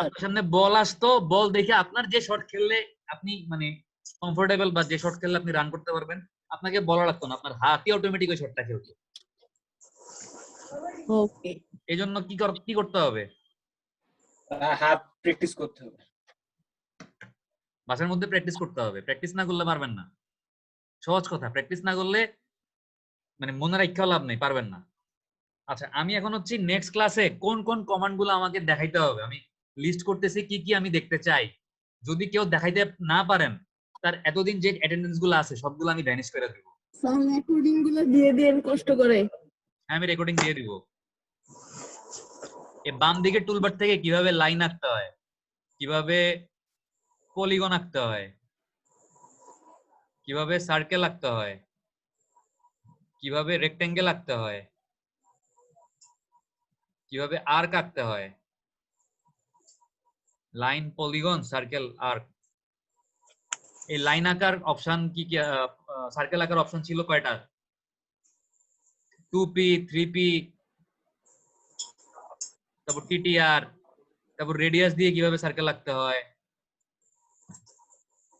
আপনার সামনে বল আসতো, বল দেখে আপনার যে শট খেললে আপনি মানে কমফোর্টেবল বা যে শট খেললে আপনি রান করতে পারবেন, আপনাকে বলা লাগতো না, আপনার হাতই অটোমেটিক ওই শটটা খেলতো। ওকে এই জন্য কি করতে হবে? হাত প্র্যাকটিস করতে হবে। বাসার মধ্যে প্র্যাকটিস করতে হবে, প্র্যাকটিস না করলে পারবেন না। সহজ কথা, প্র্যাকটিস না করলে মানে মনে রাখাও লাভ নেই, পারবেন না। আচ্ছা, আমি এখন হচ্ছে নেক্সট ক্লাসে কোন কোন কমান্ড গুলো আমাকে দেখাইতে হবে আমি লিস্ট করতেছি, কি কি আমি দেখতে চাই। যদি কেউ দেখাইতে না পারেন, তার এতদিন যে অ্যাটেন্ডেন্স গুলো আছে সবগুলো আমি ভ্যানিশ করে দেবো। স্যার রেকর্ডিং গুলো দিয়ে দেন কষ্ট করে। আমি রেকর্ডিং দিয়ে দিব। এই বাম দিকের টুলবার থেকে কিভাবে লাইন আঁকতে হয়, কিভাবে পলিগন আঁকতে হয়, কিভাবে সার্কেল আঁকতে হয়, কিভাবে রেক্টেঙ্গেল আঁকতে হয়, কিভাবে আর্ক আঁকতে হয়, লাইন, পলিগন, সার্কেল, আর্ক। এই লাইন আঁকার অপশন কি কি, সার্কেল আঁকার অপশন ছিল কয়টা? 2p, 3p, তারপর ttr, তারপর রেডিয়াস দিয়ে কিভাবে সার্কেল আঁকতে হয়,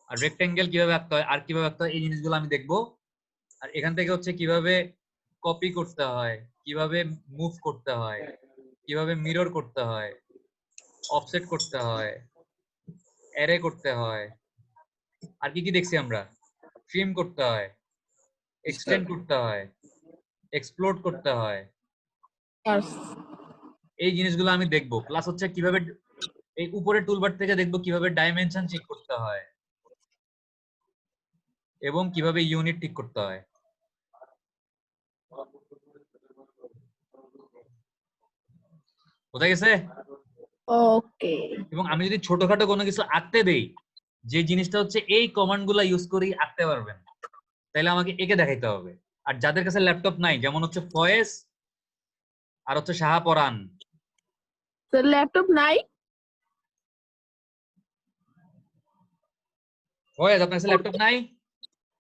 আর রেক্টেঙ্গেল কিভাবে আঁকতে হয়, আর কিভাবে আঁকতে হয়, এই জিনিসগুলো আমি দেখবো। আর এখান থেকে হচ্ছে কিভাবে কপি করতে হয়, কিভাবে মুভ করতে হয়, কিভাবে মিরর করতে হয়, অফসেট করতে হয়, অ্যারে করতে হয়, আর কি কি দেখছি আমরা, ট্রিম করতে হয়, এক্সটেন্ড করতে হয়, এক্সপ্লোড করতে হয়। এই জিনিসগুলো আমি দেখবো। প্লাস হচ্ছে কিভাবে এই উপরের টুলবার থেকে দেখবো কিভাবে ডাইমেনশন চেক করতে হয় এবং কিভাবে ইউনিট ঠিক করতে হয়। বোঝা গেছে? ওকে এবং আমি যদি ছোটখাটো কোনো কিছু আঁকতে দেই, যে জিনিসটা হচ্ছে এই কমান্ড গুলা ইউজ করেই আঁকতে পারবেন, তাহলে আমাকে একে দেখাইতে হবে। আর যাদের কাছে ল্যাপটপ নাই, যেমন হচ্ছে ফয়েজ আর হচ্ছে শাহাপরান, স্যার ল্যাপটপ নাই। ফয়েজ আপনার কাছে ল্যাপটপ নাই?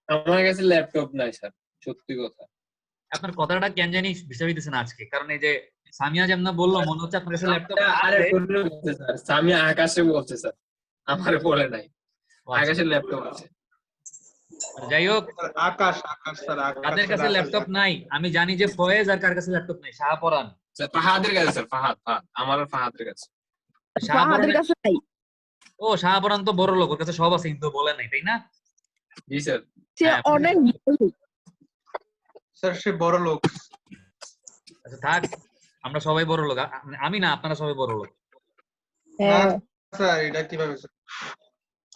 আমার কাছে ল্যাপটপ নাই স্যার, সত্যি কথা। আপনার কথাটা কেন জানি বিষয় হইতেছে না আজকে, কারণ এই যে সামিয়া যেমন বললো মনে হচ্ছে আপনার কাছে ল্যাপটপ আরে আছে। স্যার, সামিয়া আকাশে বলছে স্যার, আমারে বলে নাই। আকাশের ল্যাপটপ আছে। যাই হোক, আকাশ আকাশ স্যার, যাদের কাছে ল্যাপটপ নাই, আমি জানি যে ফয়েজ আর কার কাছে ল্যাপটপ নাই, শাহাপরান। স্যার ফাহাদের কাছে, স্যার ফাহাদ, আমার আর ফাহাদের কাছে। ফাহাদের কাছে নাই। ও, শাহাপরান তো বড় লোক, ওর কাছে সব আছে কিন্তু বলে নাই, তাই না? জি স্যার। সে অনেক স্যার সে বড় লোক। আচ্ছা থাক, আমরা সবাই বড় লোক। আমি না, আপনারা সবাই বড় লোক। না স্যার, এটা কিভাবে স্যার?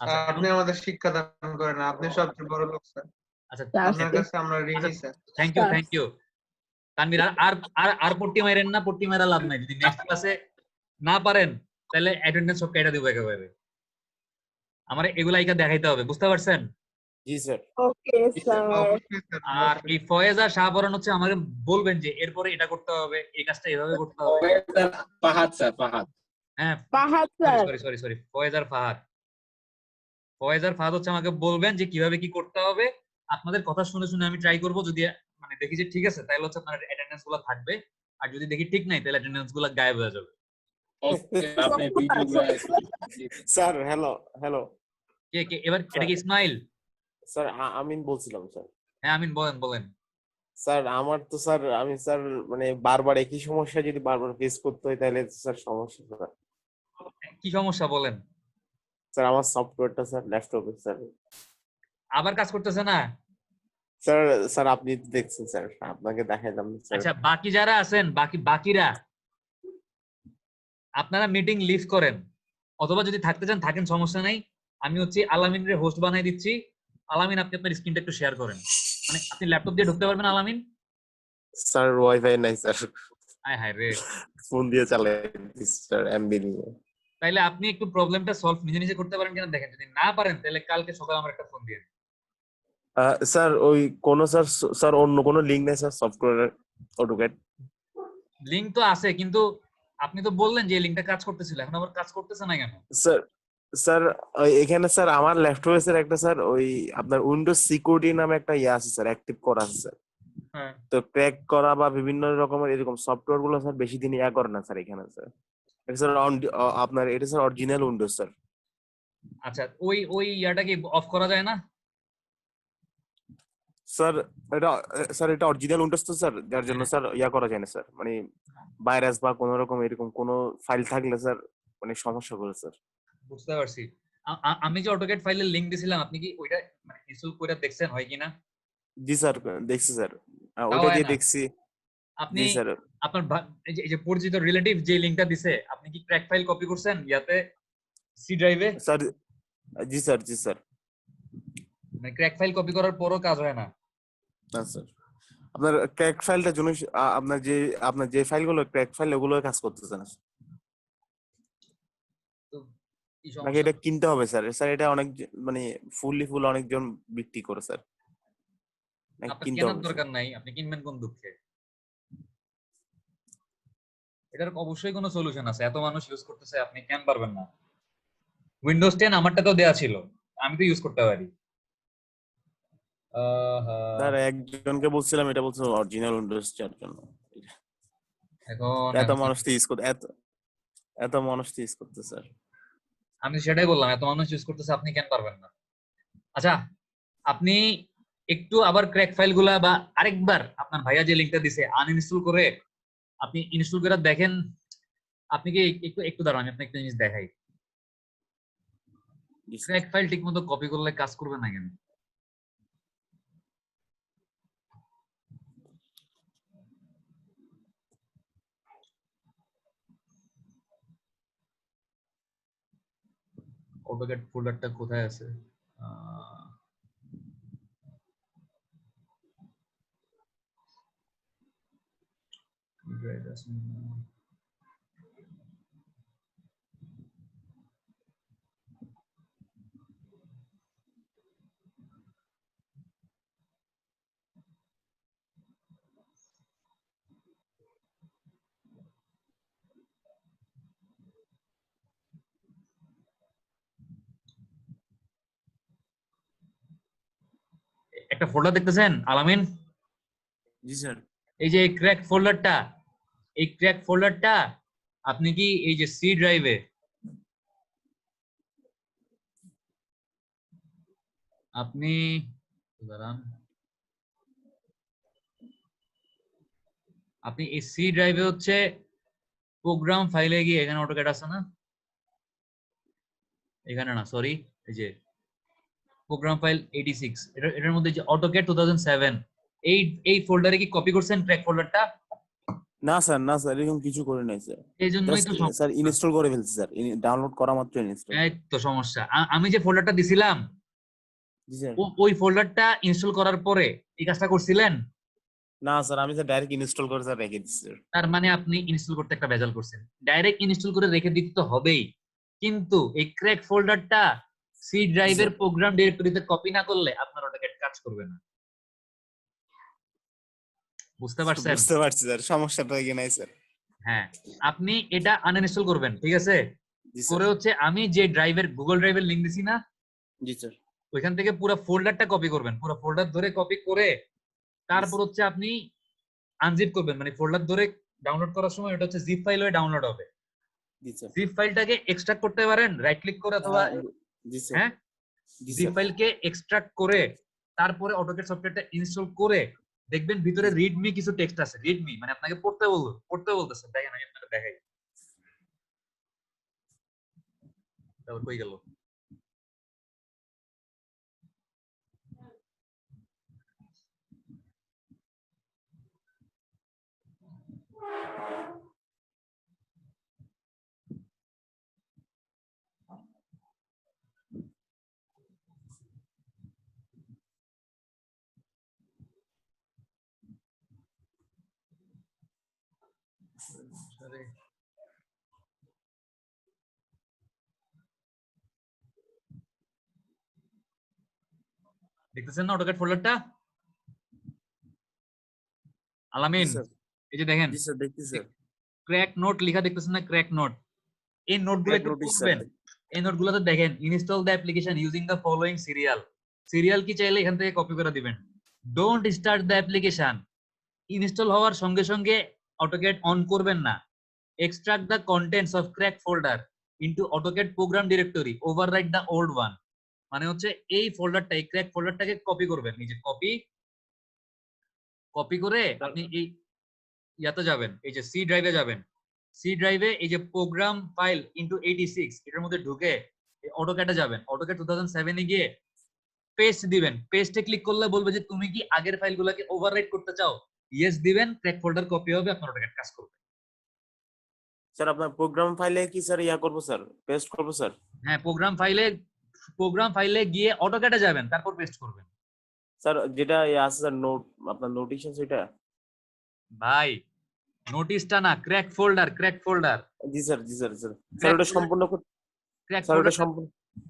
আচ্ছা, আপনি আমাদের শিক্ষা দান করেন, আপনি সবচেয়ে বড় লোক স্যার। আচ্ছা আপনার কাছে আমরা ঋণী স্যার। Thank you Tanvir. আর আর আর পট্টি মাইরেন না, পট্টি মারা লাভ নাই। যদি নেক্সট ক্লাসে না পারেন তাহলে অ্যাটেন্ডেন্স সব কেটে দিব একেবারে। আমার এগুলা আইকা দেখাইতে হবে, বুঝতে পারছেন? জি স্যার। Okay sir. আর এই ফয়েজ আর শাহপরান হচ্ছে আমাকে বলবেন যে এরপরে এটা করতে হবে, এই কাজটা এভাবে করতে হবে। ফাহাদ স্যার, ফাহাদ। হ্যাঁ ফাহাদ স্যার। সরি ফয়েজ আর ফাহাদ। ফয়েজ আর ফাহাদ হচ্ছে আমাকে বলবেন যে কিভাবে কি করতে হবে। আপনাদের কথা শুনে শুনে আমি ট্রাই করব, যদি মানে দেখি যে ঠিক আছে তাহলে হচ্ছে আপনার অ্যাটেন্ডেন্স গুলো থাকবে, আর যদি দেখি ঠিক নাই তাহলে অ্যাটেন্ডেন্স গুলো গায়েব হয়ে যাবে। ওকে, আপনি ভিডিও স্যার হ্যালো হ্যালো। কে কে এবার? এটা কি ইসমাইল? স্যার আমিন বলছিলাম স্যার। হ্যাঁ আমিন, বলেন। স্যার আমার তো স্যার, আমি স্যার মানে বারবার একই সমস্যা যদি বারবার ফেস করতে হয় তাহলে স্যার সমস্যা স্যার। কি সমস্যা বলেন? স্যার আমার সফটওয়্যারটা স্যার ল্যাপটপে স্যার আবার কাজ করতেছে না? স্যার। স্যার আপনি দেখছেন স্যার, আপনাকে দেখাইলাম স্যার। আচ্ছা, বাকি যারা আছেন, বাকিরা আপনারা মিটিং লিভ করেন, অথবা যদি থাকতে চান থাকেন, সমস্যা নাই। আমি হচ্ছে আলামিনের হোস্ট বানাই দিচ্ছি। আলামিন, আপনি আপনার স্ক্রিনটা একটু শেয়ার করেন। মানে আপনি ল্যাপটপ দিয়ে ঢুকতে পারবেন আলামিন? স্যার ওয়াইফাই নাই স্যার, হায় হায় রে। ফোন দিয়ে চালাই স্যার, এমবি নিয়ে। তাইলে আপনি একটু প্রবলেমটা সলভ নিজে করতে পারেন কিনা দেখেন। যদি না পারেন তাহলে কালকে সকালে আমার একটা ফোন দিয়ে দিন। স্যার ওই কোন স্যার অন্য কোনো লিংক নেই স্যার সফটওয়্যার অটোক্যাড? লিংক তো আছে, কিন্তু আপনি তো বললেন যে লিংকটা কাজ করতেছিল, এখন আবার কাজ করতেছে না কেন? স্যার এখানে স্যার আমার ল্যাপটপে স্যার একটা স্যার ওই আপনার উইন্ডোজ সিকিউরিটি নামে একটা ইয়ে আছে স্যার, অ্যাক্টিভ করা আছে স্যার। তো ক্র্যাক করা বা বিভিন্ন রকমের এরকম সফটওয়্যার গুলো স্যার বেশি দিন ইয়া করে না স্যার এখানে স্যার। এটা স্যার আপনার এটা স্যার অরিজিনাল উইন্ডোজ স্যার। আচ্ছা, ওই ইয়াটা কি অফ করা যায় না? স্যার এটা অরিজিনাল উইন্ডোজ তো স্যার, যার জন্য স্যার ইয়া করা যায় না স্যার, মানে ভাইরাস বা কোনো রকম এরকম কোনো ফাইল থাকলে স্যার মানে সমস্যা করে স্যার। বুঝতে পারছি। আমি যে অটোক্যাড ফাইলের লিংক দিছিলাম, আপনি কি ওইটা মানে ইনস্টল করে দেখছেন হয় কিনা? জি স্যার, দেখছি স্যার, তাও ওইটা হয় দিয়ে না? দেখছি। আপনি জি স্যার। আপনার এই যে পরিচিত রিলেটিভ যে লিংকটা দিছে, আপনি কি ক্র্যাক ফাইল কপি করছেন ইয়াতে সি ড্রাইভে? স্যার জি স্যার, জি স্যার। মানে ক্র্যাক ফাইল কপি করার পরও কাজ হয় না? না স্যার, আপনার ক্র্যাক ফাইলটা জন্য আপনার যে ফাইলগুলো ক্র্যাক ফাইল ওগুলো কাজ করতেছে না। তো কি নাকি সমস্যা? এটা কিনতে হবে স্যার? স্যার এটা অনেক মানে ফুল অনেকজন বিক্রি করে স্যার, নাকি আপনার কিনতে কেনার হবে স্যার? দরকার নাই, আপনি কিনবেন কোন দুঃখে? এটার অবশ্যই কোনো সলিউশন আছে, এত মানুষ ইউজ করতেছে, আপনি কেন পারবেন না? উইন্ডোজ 10 আমারটাতেও দেয়া ছিল, আমি তো ইউজ করতে পারি। স্যার একজনকে বলছিলাম, এটা বলছিল অরিজিনাল উইন্ডোজ, যার জন্য এখন এত আমি মানুষ তো ইউজ করতে এত মানুষ তো ইউজ করতে স্যার। আমি সেটাই বললাম, এত মানুষ ইউজ করতেছে, আপনি কেন পারবেন না? আচ্ছা, আপনি একটু আবার ক্র্যাক ফাইল গুলা বা আরেকবার আপনার ভাইয়া যে লিংকটা দিছে আনইনস্টল করে আপনি ইনস্টল করে দেখেন। আপনি কি একটু একটু দাঁড়ান, আমি আপনাকে একটা জিনিস দেখাই। ক্র্যাক ফাইল ঠিকমতো কপি করলে কাজ করবে না কেন? অটোক্যাড ফোল্ডারটা কোথায় আছে? একটা ফোল্ডার দেখতেছেন আলামিন? জি স্যার। এই যে ক্র্যাক ফোল্ডারটা, এই ক্র্যাক ফোল্ডারটা আপনি কি এই যে সি ড্রাইভে আপনি দাঁড়ান, আপনি এই সি ড্রাইভে হচ্ছে প্রোগ্রাম ফাইলে গিয়ে এখানে অটোক্যাড আছে না? এখানে না, সরি, এই যে প্রোগ্রাম ফাইল 86, এটার মধ্যে যে অটোক্যাড 2007, এই ফোল্ডারে কি কপি করছেন ক্র্যাক ফোল্ডারটা? না স্যার, না স্যার, এরকম কিছু করে নাই স্যার। এই জন্যই তো স্যার ইনস্টল করে ফেলছি স্যার, ডাউনলোড করা মাত্র ইনস্টল। এই তো সমস্যা। আমি যে ফোল্ডারটা দিছিলাম, জি স্যার। ওই ফোল্ডারটা ইনস্টল করার পরে এই কাজটা করছিলেন? না স্যার, আমি স্যার ডাইরেক্ট ইনস্টল করে স্যার রেখে দিচ্ছি স্যার। তার মানে আপনি ইনস্টল করতে একটা ভেজাল করছেন। ডাইরেক্ট ইনস্টল করে রেখে দিতে তো হবেই, কিন্তু এই ক্র্যাক ফোল্ডারটা সি ড্রাইভের প্রোগ্রাম ডিরেক্টরিতে কপি না করলে আপনার অটোক্যাড কাজ করবে না। বুঝতে পারছেন? বুঝতে পারছি স্যার, সমস্যাটা এখানেই স্যার। হ্যাঁ, আপনি এটা আনইনস্টল করবেন, ঠিক আছে? করে হচ্ছে আমি যে ড্রাইভের গুগল ড্রাইভের লিংক দিছি না, জি স্যার, ওইখান থেকে পুরো ফোল্ডারটা কপি করবেন, পুরো ফোল্ডার ধরে কপি করে তারপর হচ্ছে আপনি আনজিপ করবেন, মানে ফোল্ডার ধরে ডাউনলোড করার সময় এটা হচ্ছে জিপ ফাইল হয়ে ডাউনলোড হবে। জিপ ফাইলটাকে এক্সট্রাক্ট করতে পারেন রাইট ক্লিক করে অথবা হ্যাঁ, জিপ ফাইলকে এক্সট্রাক্ট করে তারপরে অটোক্যাড সফটওয়্যারটা ইনস্টল করে দেখবেন ভিতরে রিডমি কিছু টেক্সট আছে। রিডমি মানে আপনাকে পড়তে বলতেছে। দেখেন আমি আপনাকে দেখাই। তারপর কই গেল? দেখতেছেন না অটোক্যাড ফোল্ডারটা আলামিন? এই যে দেখেন ক্র্যাক নোট লেখা দেখতেছেন না? ক্র্যাক নোট, এই নোটগুলো একটু পড়বেন। এই নোটগুলোতে দেখেন install the application using the following serial. Serial কি চাইলে এখান থেকে কপি করে দিবেন। Don't start the application, install হওয়ার সঙ্গে সঙ্গে অটোক্যাড অন করবেন না। extract the contents of crack folder into AutoCAD program directory, overwrite the old one. মানে হচ্ছে এই ফোল্ডারটা, এই ক্র্যাক ফোল্ডারটাকে কপি করবেন, নিজে কপি করে আপনি এই ইয়াতে যাবেন, এই যে সি ড্রাইভে যাবেন। সি ড্রাইভে এই যে প্রোগ্রাম ফাইল ইনটু 86 এটার মধ্যে ঢুকে অটোক্যাডে যাবেন। অটোক্যাড 2007 এ গিয়ে পেস্ট দিবেন। পেস্টে ক্লিক করলে বলবে যে তুমি কি আগের ফাইলগুলোকে ওভাররাইট করতে চাও, ইয়েস দিবেন, ক্র্যাক ফোল্ডার কপি হবে, আপনার অটোক্যাড কাজ করবে। স্যার আপনার প্রোগ্রাম ফাইলে কি স্যার ইয়া করব স্যার, পেস্ট করব স্যার? হ্যাঁ, প্রোগ্রাম ফাইলে গিয়ে অটোক্যাডে যাবেন, তারপর পেস্ট করবেন। স্যার যেটা ইয়া আছে স্যার, নোট আপনার নোটিশন সেটা? ভাই নোটিশটা না, ক্র্যাক ফোল্ডার। জি স্যার স্যার ওটা সম্পূর্ণ স্যার ওটা সম্পূর্ণ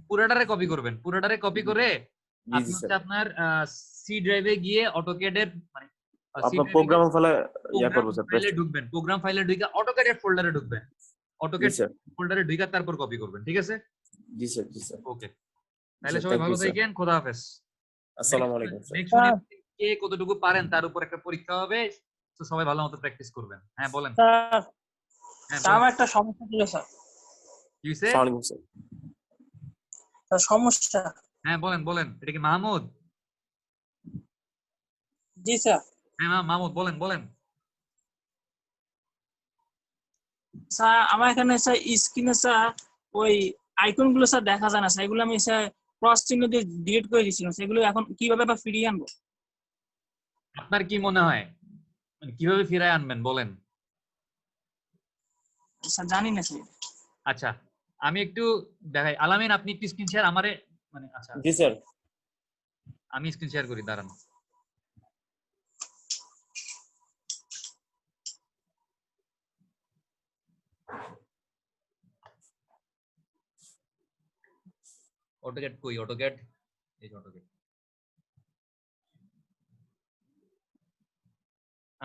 পুরোটারে কপি করবেন। পুরোটারে কপি করে জি আপনি স্যার আপনার সি ড্রাইভে গিয়ে অটোক্যাডের মানে আপনার প্রোগ্রাম ফাইলে ইয়া করব স্যার, ফাইলে ঢুকবেন। প্রোগ্রাম ফাইলে ঢুকে অটোক্যাডের ফোল্ডারে ঢুকবেন। অটোক্যাড স্যার ফোল্ডারে ঢুকে তারপর কপি করবেন, ঠিক আছে? জি স্যার ওকে, তাহলে সবাই ভালো থাকেন, খোদা হাফেজ। আসসালামু আলাইকুম স্যার। নেক্সট কে কতটুকু পারেন তার উপর একটা পরীক্ষা হবে, তো সবাই ভালো মতো প্র্যাকটিস করবেন। হ্যাঁ বলেন। স্যার হ্যাঁ আমার একটা সমস্যা ছিল স্যার। কি হইছে? আসসালামু আলাইকুম স্যার। স্যার সমস্যা। হ্যাঁ বলেন। এটা কি মাহমুদ? জি স্যার। হ্যাঁ মাহমুদ বলেন। স্যার আমার এখানে স্যার স্ক্রিনে স্যার ওই আইকন গুলো স্যার দেখা যায় না স্যার, এগুলো আমি স্যার ক্রস চিহ্ন দিয়ে ডিলিট করে দিয়েছিলাম, সেগুলো এখন কিভাবে আবার ফিরিয়ে আনবো? আপনার কি মনে হয় মানে কিভাবে ফিরায় আনবেন বলেন? স্যার জানি না স্যার। আচ্ছা আমি একটু দেখাই। আলামিন আপনি একটু স্ক্রিন শেয়ার আমারে মানে আচ্ছা জি স্যার। আমি স্ক্রিন শেয়ার করি, দাঁড়ান। অটোক্যাড কই? অটোক্যাড এই যে অটোক্যাড।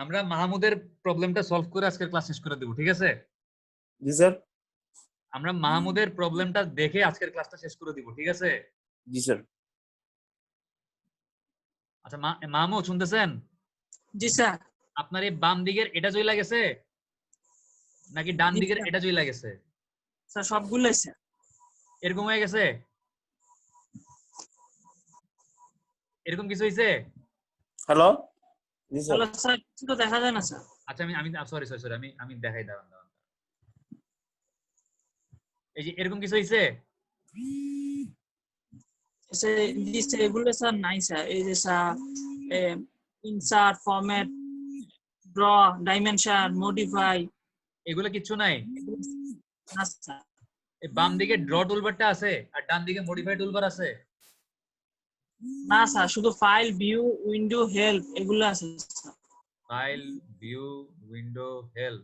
আমরা মাহমুদের প্রবলেমটা সলভ করে আজকের ক্লাস শেষ করে দেব, ঠিক আছে? জি স্যার। আমরা মাহমুদের প্রবলেমটা দেখে আজকের ক্লাসটা শেষ করে দিব, ঠিক আছে? জি স্যার। আচ্ছা মাহমুদ শুনতেছেন? জি স্যার। আপনার এই বাম দিকের এটা চইলা গেছে নাকি ডান দিকের এটা চইলা গেছে? স্যার সবগুলোই স্যার। এরকম হয়ে গেছে? এরকম কিছু হইছে? হ্যালো জি স্যার। হ্যালো স্যার, কিছু তো দেখা যায় না স্যার। আচ্ছা আমি সরি আমি দেখাই, দাঁড়ান। এই যে এরকম কিছু হইছে? জি স্যার, এগুলো স্যার নাই স্যার। এই যে sir insert, format, draw, dimension, modify, এগুলো কিছু নাই? না স্যার। এই বাম দিকে ড্র টুলবারটা আছে আর ডান দিকে মডিফাই টুলবার আছে? না স্যার, শুধু ফাইল, ভিউ, উইন্ডো, হেল্প এগুলো আছে sir. File, view, window, help.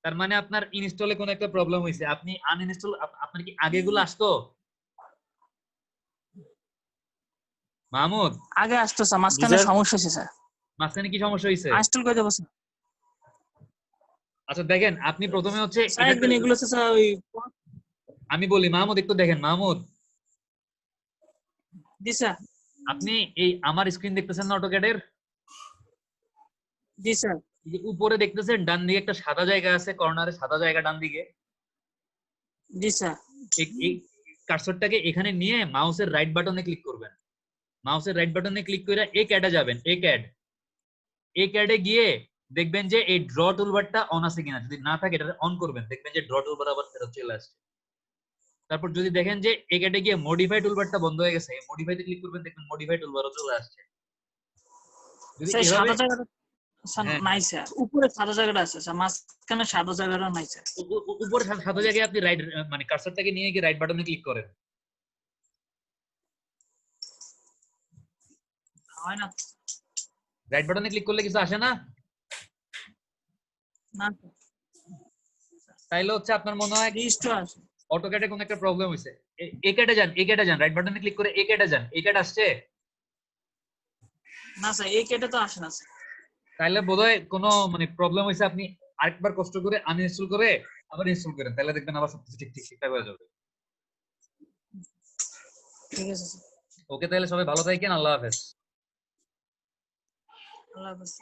তার মানে আপনার ইনস্টলে কোনো একটা প্রবলেম হইছে। আপনি আনইনস্টল, আপনার কি আগেগুলো আসতো? মাহমুদ আগে আসতো স্যার, মাঝখানে সমস্যা হয়েছে স্যার। মাঝখানে কি সমস্যা হইছে? ইনস্টল করে দেবো স্যার। আচ্ছা দেখেন, আপনি প্রথমে হচ্ছে স্যার একদিন এগুলো স্যার ওই আমি বলি মাহমুদ একটু দেখেন। মাহমুদ জি স্যার। আপনি এই আমার স্ক্রিন দেখতেছেন না অটোক্যাডের? জি স্যার। এই যে উপরে দেখতেছেন ডান দিকে একটা সাদা জায়গা আছে, কর্নারে সাদা জায়গা ডান দিকে। জি স্যার। এই কার্সরটাকে এখানে নিয়ে মাউসের রাইট বাটনে ক্লিক করবেন। মাউসের রাইট বাটনে ক্লিক করে এই ক্যাডে যাবেন। এই ক্যাডে গিয়ে দেখবেন যে এই ড্র টুলবারটা অন আছে কিনা। যদি না থাকে এটা অন করবেন, দেখবেন যে ড্র টুলবার আবার ফেরত চলে আসছে। তারপর যদি দেখেন যে এই ক্যাডে গিয়ে মডিফাই টুলবারটা বন্ধ হয়ে গেছে, মডিফাইতে ক্লিক করবেন, দেখবেন মডিফাই টুলবারও চলে আসছে। যদি স্যার এভাবে সাদা জায়গাটা স্যার নাই স্যার, উপরে সাদা জায়গাটা আছে স্যার, মাঝখানে সাদা জায়গাটা নাই স্যার। উপরে সাদা জায়গায় আপনি রাইট মানে কার্সরটাকে নিয়ে গিয়ে রাইট বাটনে ক্লিক করেন। হয় না? রাইট বাটনে ক্লিক করলে কিছু আসে না? না তাইলে হচ্ছে আপনার মনে হয় রিস্টোর আছে। অটোক্যাডে কোনো একটা প্রবলেম হইছে। এই ক্যাডে যান, রাইট বাটনে ক্লিক করে এই ক্যাডে যান। এই ক্যাড আসছে? না স্যার, এই কেটে তো আসে না স্যার। তাইলে বোধহয় কোনো মানে প্রবলেম হইছে। আপনি আরেকবার কষ্ট করে আনইনস্টল করে আবার ইনস্টল করেন, তাহলে দেখবেন আবার সবকিছু ঠিকঠাক হয়ে যাবে। ঠিক আছে স্যার। ওকে, তাহলে সবাই ভালো থাকেন। আল্লাহ হাফেজ। আল্লাহ হাফেজ।